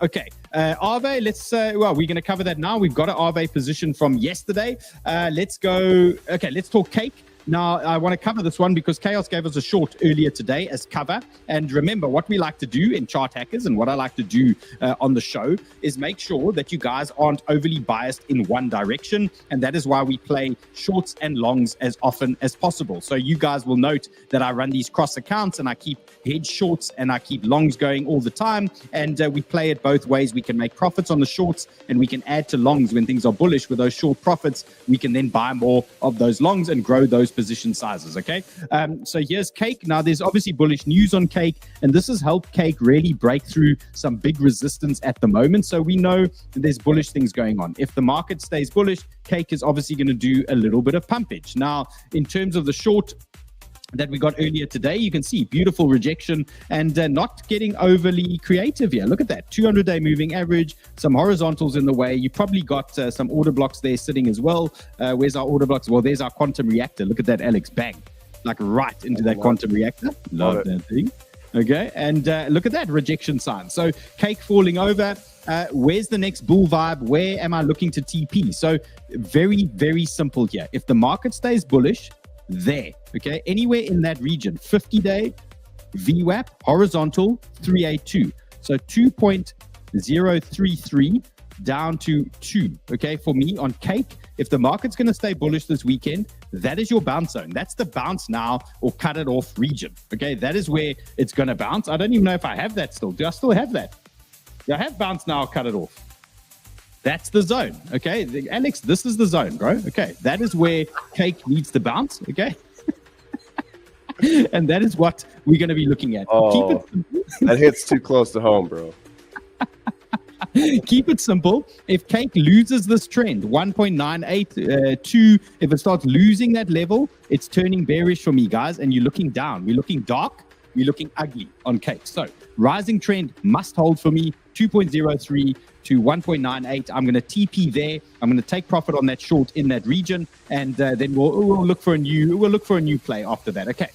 Okay, 𝗬𝗲𝗡, let's, well, we're going to cover that now. We've got an 𝗬𝗲𝗡 position from yesterday. Let's go, okay, let's talk cake. Now, I want to cover this one because Chaos gave us a short earlier today as cover. And remember, what we like to do in Chart Hackers and what I like to do on the show is make sure that you guys aren't overly biased in one direction. And that is why we play shorts and longs as often as possible. So you guys will note that I run these cross accounts and I keep hedge shorts and I keep longs going all the time. And we play it both ways. We can make profits on the shorts and we can add to longs when things are bullish. With those short profits, we can then buy more of those longs and grow those position sizes. Okay, so here's cake. Now there's obviously bullish news on cake, and this has helped cake really break through some big resistance at the moment. So we know that there's bullish things going on. If the market stays bullish, cake is obviously going to do a little bit of pumpage. Now, in terms of the short that we got earlier today, you can see beautiful rejection and not getting overly creative here. Look at that 200-day moving average, some horizontals in the way. You probably got some order blocks there sitting as well. Where's our order blocks? Well, there's our quantum reactor. Look at that, Alex, bang, like right into that quantum reactor. Love that thing. Okay, and look at that rejection sign. So cake falling over. Where's the next bull vibe? Where am I looking to TP? So very, very simple here. If the market stays bullish, there, okay, anywhere in that region, 50-day VWAP horizontal 382, so 2.033 down to 2. Okay, for me on cake, if the market's going to stay bullish this weekend, that is your bounce zone. That's the bounce now or cut it off region. Okay, that is where it's going to bounce. I don't even know if I have that still. Do I still have that? Do I have bounce now or cut it off? That's the zone, okay? Alex, this is the zone, bro. Okay, that is where cake needs to bounce, okay? And that is what we're going to be looking at. Oh, keep it simple. That hits too close to home, bro. Keep it simple. If cake loses this trend, 1.982, if it starts losing that level, it's turning bearish for me, guys, and you're looking down. We're looking dark. We're looking ugly on cake. So rising trend must hold for me, 2.03 to 1.98. I'm going to TP there. I'm going to take profit on that short in that region, and then we'll look for a new play after that. Okay.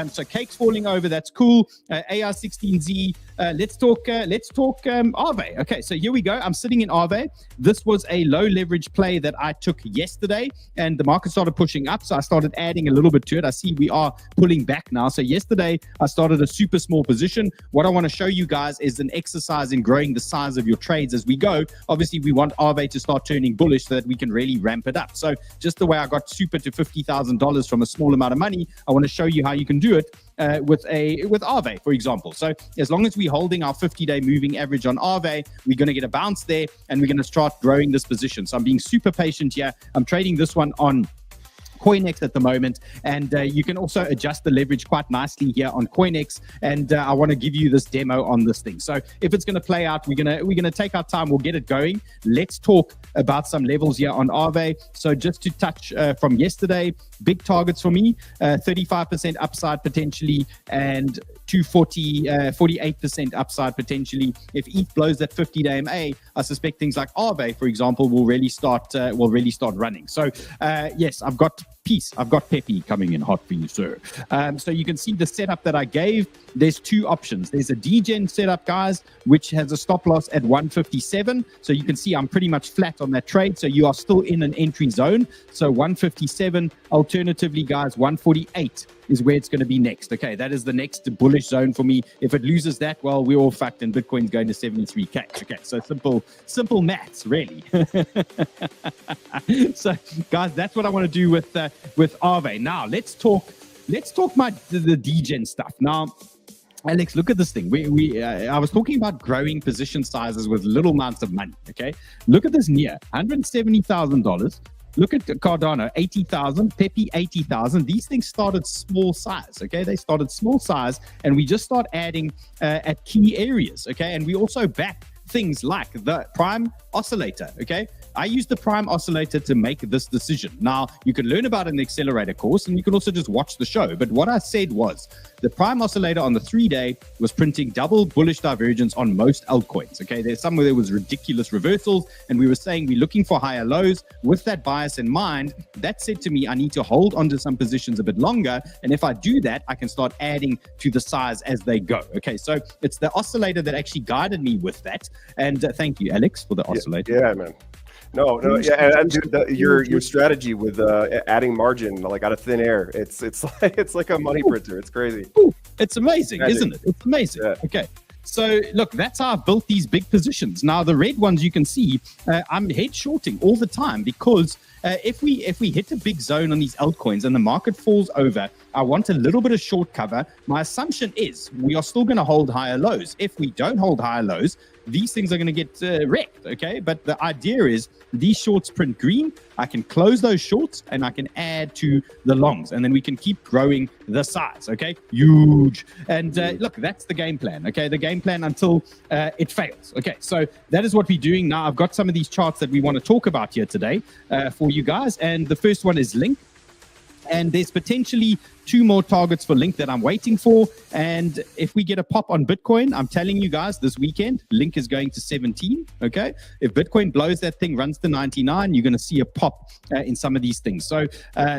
So cake's falling over. That's cool. AR16Z. Let's talk 𝗲𝗿. Okay, so here we go. I'm sitting in 𝗲𝗿. This was a low leverage play that I took yesterday, and the market started pushing up, so I started adding a little bit to it. I see we are pulling back now. So yesterday I started a super small position. What I want to show you guys is an exercise in growing the size of your trades as we go. Obviously we want 𝗲𝗿 to start turning bullish so that we can really ramp it up. So just the way I got super to $50,000 from a small amount of money, I want to show you how you can do it with 𝗲𝗿, for example. So as long as we're holding our 50-day moving average on 𝗲𝗿, we're going to get a bounce there, and we're going to start growing this position. So I'm being super patient here. I'm trading this one on CoinEx at the moment, and you can also adjust the leverage quite nicely here on CoinEx, and I want to give you this demo on this thing. So if it's going to play out, we're gonna take our time. We'll get it going. Let's talk about some levels here on 𝗲𝗿. So just to touch from yesterday, big targets for me, 35% upside potentially, and 48% upside potentially. If ETH blows that 50-day MA, I suspect things like 𝗲𝗿, for example, will really start running. So yes, I've got 𝗫𝗰𝗵𝗵𝗵 coming in hot for you, sir. So you can see the setup that I gave. There's two options. There's a degen setup, guys, which has a stop loss at 157. So you can see I'm pretty much flat on that trade. So you are still in an entry zone. So 157. Alternatively, guys, 148 is where it's going to be next. Okay, that is the next bullish zone for me. If it loses that, well, we're all fucked, and Bitcoin's going to 73K. Okay, so simple maths, really. So, guys, that's what I want to do with 𝗲𝗿. Now, let's talk the degen stuff. Now, Alex, look at this thing. I was talking about growing position sizes with little amounts of money. Okay, look at this near $170,000. Look at Cardano, 80,000, 𝗵𝗵, 80,000. These things started small size, okay? They started small size, and we just start adding at key areas, okay? And we also back things like the prime oscillator, okay? I use the prime oscillator to make this decision. Now, you can learn about it in the accelerator course, and you can also just watch the show. But what I said was the prime oscillator on the 3-day was printing double bullish divergence on most altcoins. Okay, there's somewhere there was ridiculous reversals, and we were saying we're looking for higher lows. With that bias in mind, that said to me I need to hold onto some positions a bit longer, and if I do that, I can start adding to the size as they go. Okay, so it's the oscillator that actually guided me with that. And thank you, Alex, for the oscillator. Yeah, man. No, yeah, and your strategy with adding margin like out of thin air, it's like a money printer. It's crazy. It's amazing, isn't it? It's amazing. Yeah. Okay. So look, that's how I've built these big positions. Now the red ones you can see, I'm head shorting all the time because if we hit a big zone on these altcoins and the market falls over, I want a little bit of short cover. My assumption is we are still going to hold higher lows. If we don't hold higher lows, these things are going to get wrecked, okay? But the idea is these shorts print green. I can close those shorts and I can add to the longs, and then we can keep growing the size, okay? Huge. And look, that's the game plan, okay? The game plan until it fails, okay? So that is what we're doing now. I've got some of these charts that we want to talk about here today for you guys, and the first one is Link. And there's potentially 2 more targets for Link that I'm waiting for. And if we get a pop on Bitcoin, I'm telling you guys this weekend, Link is going to 17. Okay. If Bitcoin blows that thing, runs to 99, you're going to see a pop in some of these things. So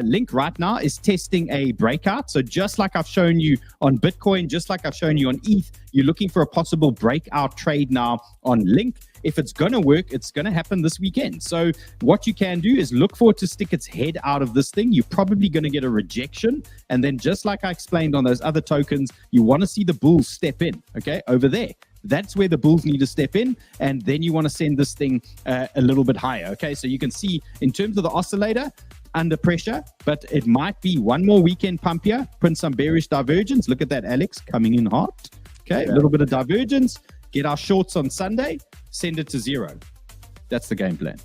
Link right now is testing a breakout. So just like I've shown you on Bitcoin, just like I've shown you on ETH, you're looking for a possible breakout trade now on Link. If it's going to work, it's going to happen this weekend. So what you can do is look for it to stick its head out of this thing. You're probably going to get a rejection. And then just like I explained on those other tokens, you want to see the bulls step in, okay, over there. That's where the bulls need to step in. And then you want to send this thing a little bit higher, okay? So you can see in terms of the oscillator, under pressure, but it might be one more weekend pump here, print some bearish divergence. Look at that, Alex, coming in hot. Okay, a little bit of divergence. Get our shorts on Sunday, send it to 0. That's the game plan.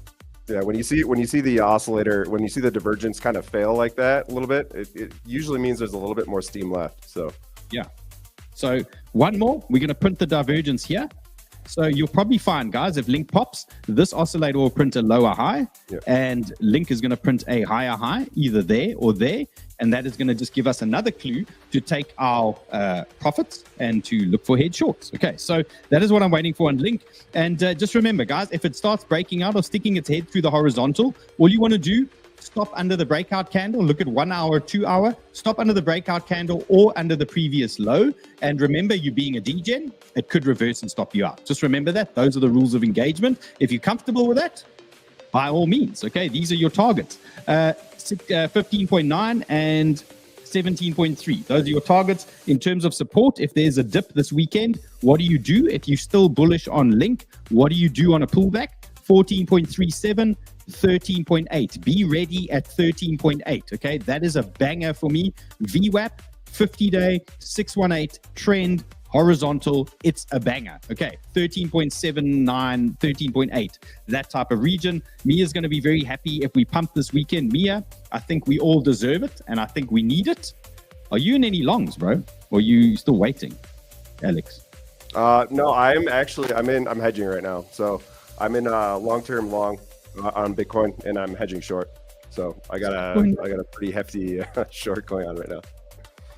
Yeah, when you see the oscillator, when you see the divergence kind of fail like that a little bit, it usually means there's a little bit more steam left. So yeah. So one more, we're going to print the divergence here. So you'll probably find, guys, if Link pops, this oscillator will print a lower high, and Link is going to print a higher high, either there or there. And that is going to just give us another clue to take our profits and to look for head shorts. Okay, so that is what I'm waiting for on Link. And just remember, guys, if it starts breaking out or sticking its head through the horizontal, all you want to do stop under the breakout candle. Look at 1 hour, 2 hour. Stop under the breakout candle or under the previous low. And remember, you being a degen, it could reverse and stop you out. Just remember that. Those are the rules of engagement. If you're comfortable with that, by all means, okay? These are your targets. 15.9 and 17.3. Those are your targets. In terms of support, if there's a dip this weekend, what do you do? If you're still bullish on Link, what do you do on a pullback? 14.37, 13.8. Be ready at 13.8, okay? That is a banger for me. VWAP, 50-day, 618, trend, horizontal, it's a banger. Okay, 13.79, 13.8, that type of region. Mia's going to be very happy if we pump this weekend. Mia, I think we all deserve it, and I think we need it. Are you in any longs, bro? Or are you still waiting, Alex? No, I'm hedging right now. So I'm in long-term long on Bitcoin, and I'm hedging short. So I got a pretty hefty short going on right now.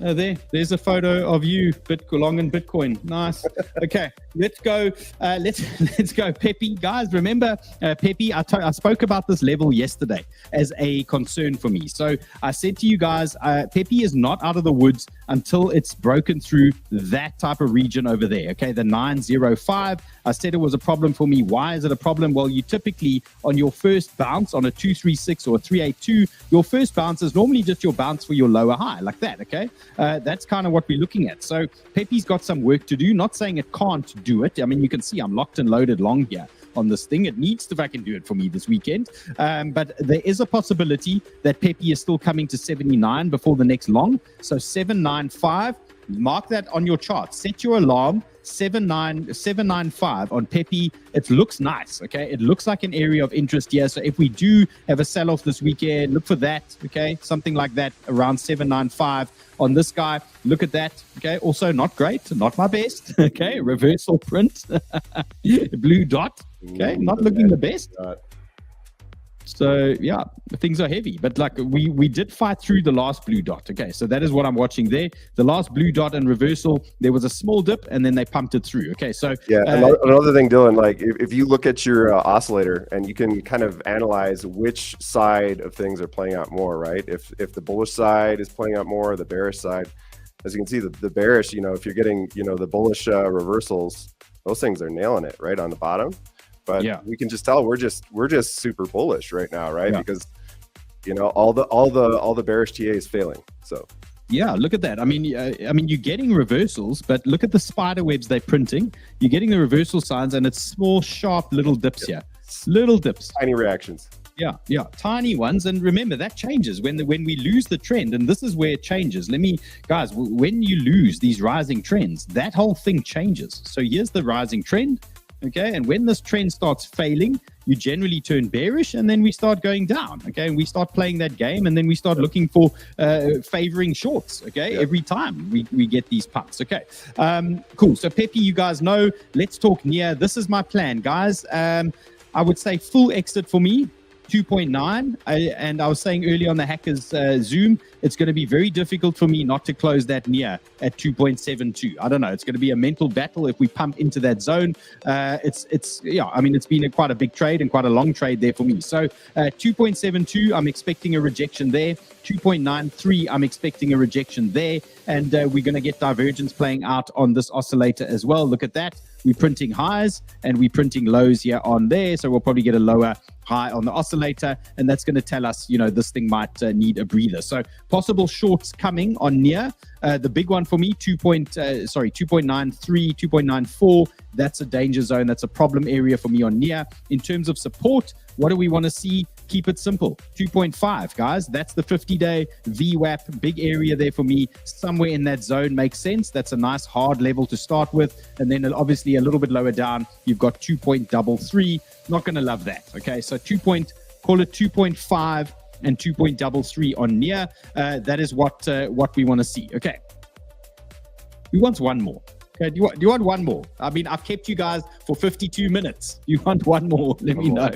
There's a photo of you, long in Bitcoin. Nice. Okay, let's go. Let's go, Peppy. Guys, remember, Peppy, I spoke about this level yesterday as a concern for me. So I said to you guys, Peppy is not out of the woods until it's broken through that type of region over there. Okay, the 905. I said it was a problem for me. Why is it a problem? Well, you typically, on your first bounce on a 236 or a 382, your first bounce is normally just your bounce for your lower high, like that, okay? That's kind of what we're looking at. So Peppy's got some work to do. Not saying it can't do it. I mean, you can see I'm locked and loaded long here on this thing. It needs to fucking do it for me this weekend. But there is a possibility that Peppy is still coming to 79 before the next long. So 795, mark that on your chart. Set your alarm. 795 on Peppy. It looks nice, okay? It looks like an area of interest here. So if we do have a sell-off this weekend, look for that, okay? Something like that around 795 on this guy. Look at that, okay? Also not great, not my best, okay? Reversal print, blue dot, okay? Not looking the best. So yeah, things are heavy, but like we did fight through the last blue dot. Okay, so that is what I'm watching there. The last blue dot and reversal, there was a small dip and then they pumped it through. Okay, so yeah, another thing, Dylan, like if you look at your oscillator and you can kind of analyze which side of things are playing out more, right? If the bullish side is playing out more, the bearish side, as you can see, the bearish, if you're getting, the bullish reversals, those things are nailing it right on the bottom. But yeah, we can just tell we're just super bullish right now, right? Yeah. Because all the bearish TA is failing. So yeah, look at that. I mean, you're getting reversals, but look at the spider webs they're printing. You're getting the reversal signs, and it's small, sharp little dips here, little dips, tiny reactions. Yeah, tiny ones. And remember, that changes when we lose the trend, and this is where it changes. Guys, when you lose these rising trends, that whole thing changes. So here's the rising trend. Okay, and when this trend starts failing, you generally turn bearish, and then we start going down. Okay, and we start playing that game, and then we start looking for favoring shorts. Okay, every time we get these pumps. Okay, cool. So Peppy, you guys know. Let's talk near. This is my plan, guys. I would say full exit for me. 2.9, and I was saying earlier on the hackers Zoom, it's going to be very difficult for me not to close that near at 2.72. I don't know. It's going to be a mental battle if we pump into that zone. It's been quite a big trade and quite a long trade there for me. So 2.72, I'm expecting a rejection there. 2.93, I'm expecting a rejection there, and we're going to get divergence playing out on this oscillator as well. Look at that. We're printing highs and we're printing lows here on there. So we'll probably get a lower high on the oscillator, and that's going to tell us, this thing might need a breather. So possible shorts coming on near. The big one for me, 2.93, 2.94. That's a danger zone. That's a problem area for me on near. In terms of support, what do we want to see? Keep it simple. 2.5, guys. That's the 50-day VWAP. Big area there for me. Somewhere in that zone makes sense. That's a nice hard level to start with. And then obviously a little bit lower down, you've got 2.33. Not going to love that. Okay, so call it 2.5 and 2.33 on near. That is what we want to see. Okay. Who wants one more? Okay, do you want one more? I mean, I've kept you guys for 52 minutes. You want one more? Let me know.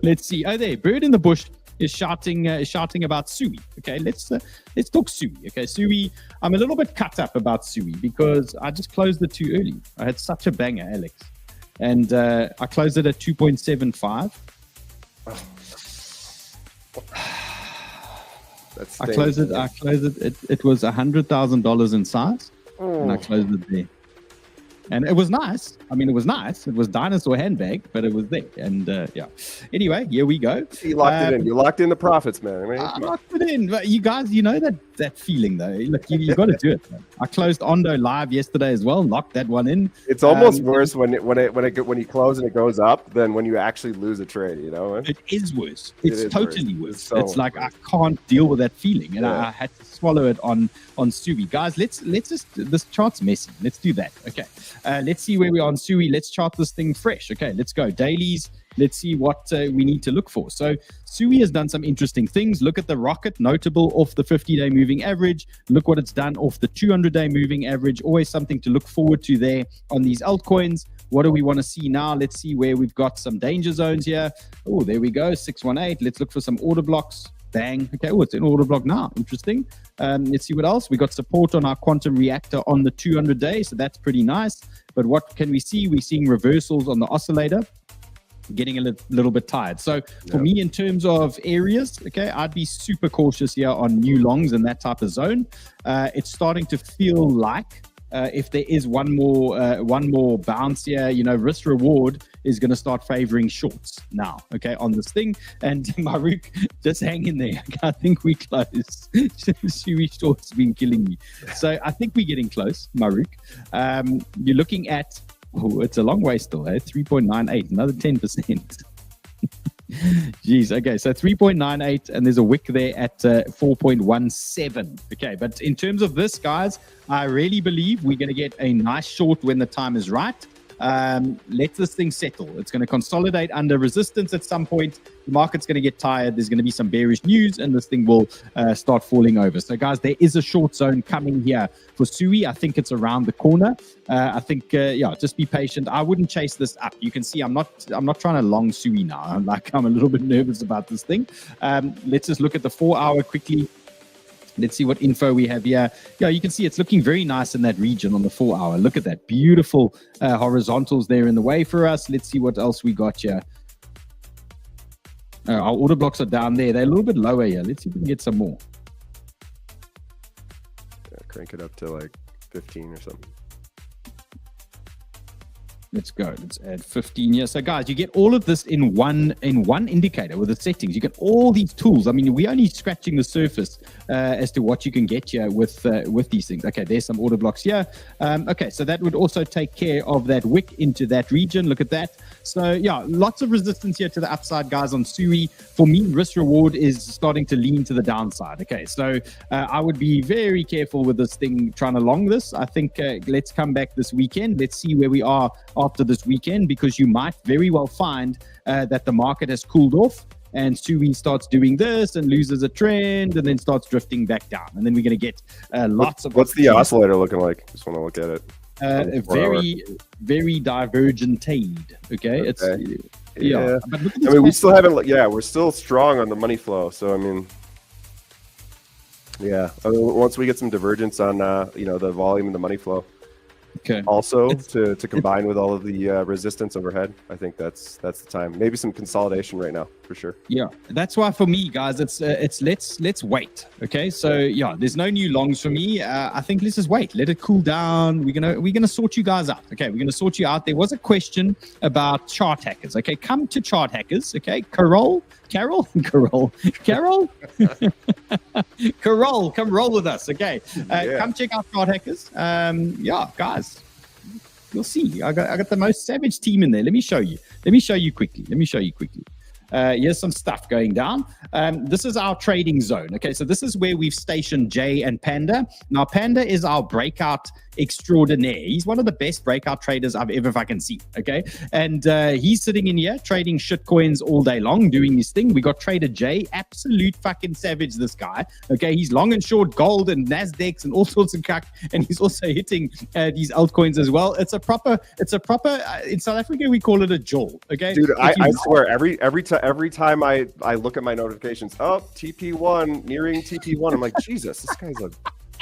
Let's see. Oh, there, Bird in the Bush is shouting about 𝗠𝗏. Okay, let's talk 𝗠𝗏. Okay, 𝗠𝗏. I'm a little bit cut up about 𝗠𝗏 because I just closed it too early. I had such a banger, Alex, and I closed it at 2.75. That's I closed it. It was $100,000 in size, and I closed it there. And it was nice. I mean, it was nice. It was dinosaur handbag, but it was there. And yeah. Anyway, here we go. You locked it in. You locked in the profits, man. I locked it in. But you guys, you know that feeling though. Look, you got to do it. Man. I closed Ondo live yesterday as well. Locked that one in. It's almost worse when you close and it goes up than when you actually lose a trade. You know, it is worse. It's totally worse. It's like I can't deal with that feeling, and I had to swallow it on 𝗬𝗎. Guys, let's just, this chart's messy. Let's do that. Okay. Let's see where we are on 𝗬𝗎. Let's chart this thing fresh. Okay, let's go. Dailies. Let's see what we need to look for. So 𝗬𝗎 has done some interesting things. Look at the rocket, notable off the 50-day moving average. Look what it's done off the 200-day moving average. Always something to look forward to there on these altcoins. What do we want to see now? Let's see where we've got some danger zones here. Oh, there we go. 618. Let's look for some order blocks. Bang. Okay. Oh, it's an order block now. Interesting. Let's see what else. We got support on our quantum reactor on the 200-day. So that's pretty nice. But what can we see? We're seeing reversals on the oscillator. Getting a little bit tired. So for me, in terms of areas, okay, I'd be super cautious here on new longs and that type of zone. It's starting to feel like if there is one more bounce here, you know, risk reward is going to start favoring shorts now, okay, on this thing. And 𝗪𝗏, just hang in there. I think we close. 𝗬𝗎 shorts been killing me. So I think we're getting close, 𝗪𝗏. You're looking at, oh, it's a long way still, 3.98, another 10%. Jeez, okay, so 3.98, and there's a wick there at 4.17. Okay, but in terms of this, guys, I really believe we're going to get a nice short when the time is right. Let this thing settle. It's going to consolidate under resistance at some point. The market's going to get tired. There's going to be some bearish news, and this thing will start falling over. So, guys, there is a short zone coming here for 𝗬𝗎. I think it's around the corner. I think, yeah, just be patient. I wouldn't chase this up. You can see I'm not trying to long 𝗬𝗎 now. I'm a little bit nervous about this thing. Let's just look at the 4-hour quickly. Let's see what info we have here. Yeah, you can see it's looking very nice in that region on the 4-hour. Look at that. Beautiful horizontals there in the way for us. Let's see what else we got here. Our order blocks are down there. They're a little bit lower here. Let's see if we can get some more. Yeah, crank it up to like 15 or something. Let's go. Let's add 15 here. So, guys, you get all of this in one indicator with the settings. You get all these tools. I mean, we're only scratching the surface as to what you can get here with these things. Okay, there's some order blocks here. Okay, so that would also take care of that wick into that region. Look at that. So, yeah, lots of resistance here to the upside, guys, on 𝗬𝗎. For me, risk reward is starting to lean to the downside. Okay, so I would be very careful with this thing trying to long this. I think let's come back this weekend. Let's see where we are after this weekend, because you might very well find that the market has cooled off and 𝗬𝗎 starts doing this and loses a trend and then starts drifting back down. And then we're going to get lots of... What's the oscillator looking like? Just want to look at it. Very divergent-ade. Okay? It's yeah. But look at this, I mean, we still haven't... Yeah, we're still strong on the money flow. So, I mean... Yeah. I mean, once we get some divergence on, you know, the volume and the money flow. Okay. Also, to combine with all of the resistance overhead, I think that's the time. Maybe some consolidation right now for sure. Yeah, that's why for me, guys, it's let's wait. Okay, so yeah, there's no new longs for me. I think let's just wait, let it cool down. We're gonna sort you guys out. Okay, we're gonna sort you out. There was a question about chart hackers. Okay, come to chart hackers. Okay, Carol, come roll with us. Okay, come check out chart hackers. Yeah, guys. You'll see. I got the most savage team in there. Let me show you quickly. Here's some stuff going down. This is our trading zone. Okay, so this is where we've stationed Jay and Panda. Now, Panda is our breakout extraordinaire. He's one of the best breakout traders I've ever fucking seen. Okay, and he's sitting in here trading shit coins all day long, doing his thing. We got Trader Jay, absolute fucking savage. This guy. Okay, he's long and short gold and Nasdaqs and all sorts of cuck, and he's also hitting these altcoins as well. It's a proper. In South Africa, we call it a 𝗗𝗆. Okay, dude, I swear every time I look at my notifications, oh, TP1 nearing TP1, I'm like, Jesus, this guy's a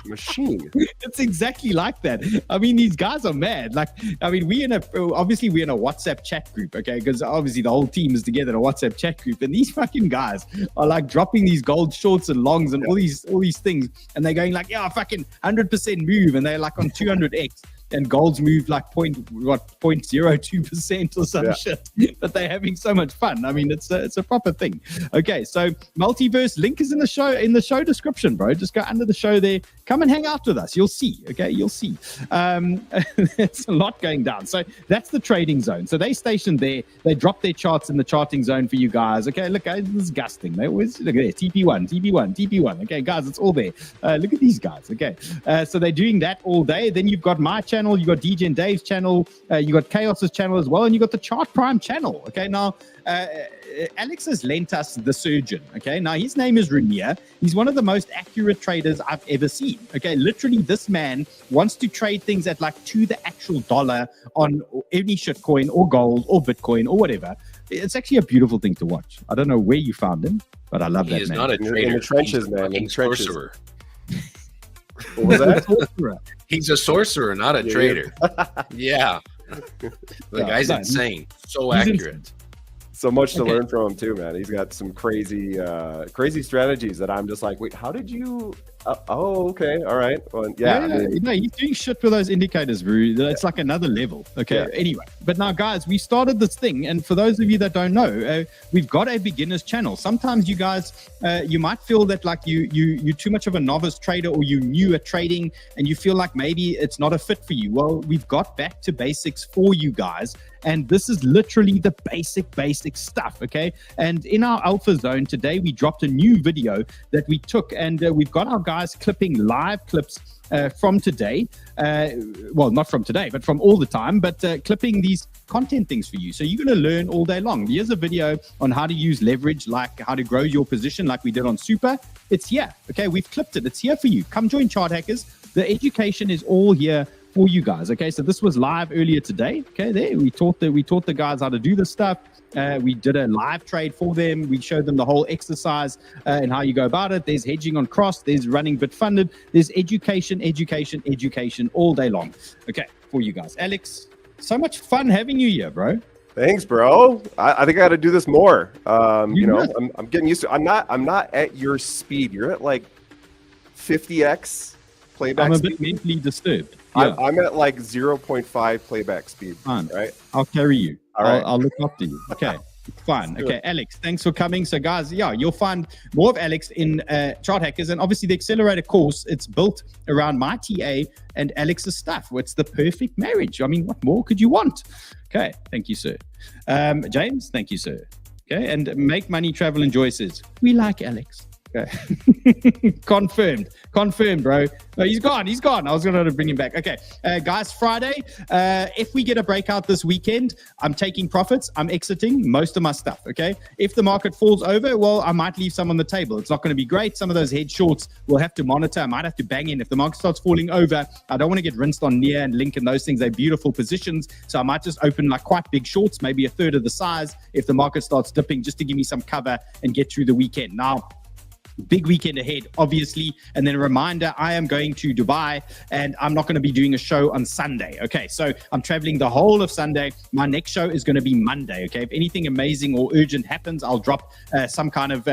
machine. It's exactly like that. I mean, these guys are mad. Like, I mean, we're in a WhatsApp chat group, okay? Because obviously the whole team is together in a WhatsApp chat group, and these fucking guys are like dropping these gold shorts and longs and all these things, and they're going like, yeah, fucking 100% move, and they're like on 200x. And gold's moved like 0.02% or some shit, but they're having so much fun. I mean, it's a proper thing. Okay, so multiverse link is in the show description, bro. Just go under the show there. Come and hang out with us. You'll see. Okay, you'll see. It's a lot going down. So that's the trading zone. So they stationed there. They drop their charts in the charting zone for you guys. Okay, look, it's disgusting. They always look at there. TP1, TP1, TP1. Okay, guys, it's all there. Look at these guys. Okay, so they're doing that all day. Then you've got my channel, you got DJ and Dave's channel, you got 𝗏𝗏𝗄𝗧's channel as well, and you got the Chart Prime channel. Okay, now Alex has lent us the surgeon. Okay, now his name is Rainier. He's one of the most accurate traders I've ever seen. Okay, literally, this man wants to trade things at like to the actual dollar on any shitcoin or gold or Bitcoin or whatever. It's actually a beautiful thing to watch. I don't know where you found him, but I love that man. He's not a trader. In the trenches, man. In the trenches. Sorcerer. What was that? He's a sorcerer, not a trader. Yeah. The guy's insane. So accurate. So much to learn from him too, man. He's got some crazy strategies that I'm just like, wait, how did you? Oh, okay, all right. Well, yeah. I mean, no, he's doing shit with those indicators, bro. It's like another level. Okay. Yeah. Anyway, but now, guys, we started this thing, and for those of you that don't know, we've got a beginners channel. Sometimes you guys, you might feel that like you're too much of a novice trader, or you're new at trading, and you feel like maybe it's not a fit for you. Well, we've got back to basics for you guys. And this is literally the basic stuff, okay? And in our alpha zone today, we dropped a new video that we took, and we've got our guys clipping live clips from today. Well, not from today, but from all the time, but clipping these content things for you. So you're going to learn all day long. Here's a video on how to use leverage, like how to grow your position like we did on Super. It's here, okay? We've clipped it. It's here for you. Come join Chart Hackers. The education is all here for you guys. Okay, so this was live earlier today. Okay, there we taught the guys how to do this stuff. We did a live trade for them. We showed them the whole exercise and how you go about it. There's hedging on cross. There's running bit funded. There's education all day long. Okay, for you guys. Alex, so much fun having you here, bro. Thanks, bro. I think I got to do this more. You know, I'm getting used to. I'm not at your speed. You're at like 50x playback. I'm a speed. bit mentally disturbed. Yeah. I'm at like 0.5 playback speed. Fine. Right? I'll carry you. All right. I'll look after you. Okay. Fine. Okay, Alex, thanks for coming. So, guys, yeah, you'll find more of Alex in Chart Hackers, and obviously the accelerator course. It's built around my TA and Alex's stuff. It's the perfect marriage. I mean, what more could you want? Okay, thank you, sir. James, thank you, sir. Okay, and Make Money, Travel, Enjoy says we like Alex. Okay. Confirmed, bro. No, he's gone. I was going to bring him back. Okay, guys, Friday, if we get a breakout this weekend, I'm taking profits. I'm exiting most of my stuff, okay? If the market falls over, well, I might leave some on the table. It's not going to be great. Some of those head shorts we'll have to monitor. I might have to bang in. If the market starts falling over, I don't want to get rinsed on near and link and those things. They're beautiful positions. So I might just open like quite big shorts, maybe a third of the size if the market starts dipping, just to give me some cover and get through the weekend. Now, big weekend ahead, obviously. And then a reminder, I am going to Dubai and I'm not going to be doing a show on Sunday. Okay, so I'm traveling the whole of Sunday. My next show is going to be Monday. Okay, if anything amazing or urgent happens, I'll drop some kind of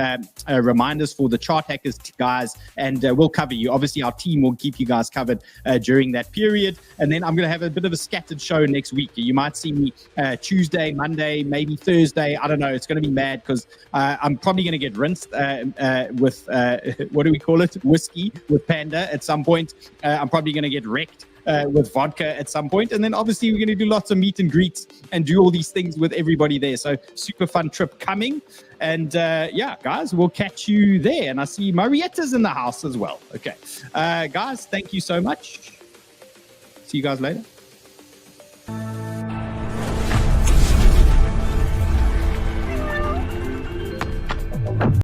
reminders for the Chart Hackers guys, and we'll cover you. Obviously, our team will keep you guys covered during that period. And then I'm going to have a bit of a scattered show next week. You might see me Tuesday, Monday, maybe Thursday. I don't know. It's going to be mad because I'm probably going to get rinsed with what do we call it? Whiskey with Panda at some point. I'm probably going to get wrecked with vodka at some point. And then obviously we're going to do lots of meet and greets and do all these things with everybody there. So super fun trip coming. And yeah, guys, we'll catch you there. And I see Marietta's in the house as well. Okay. Guys, thank you so much. See you guys later.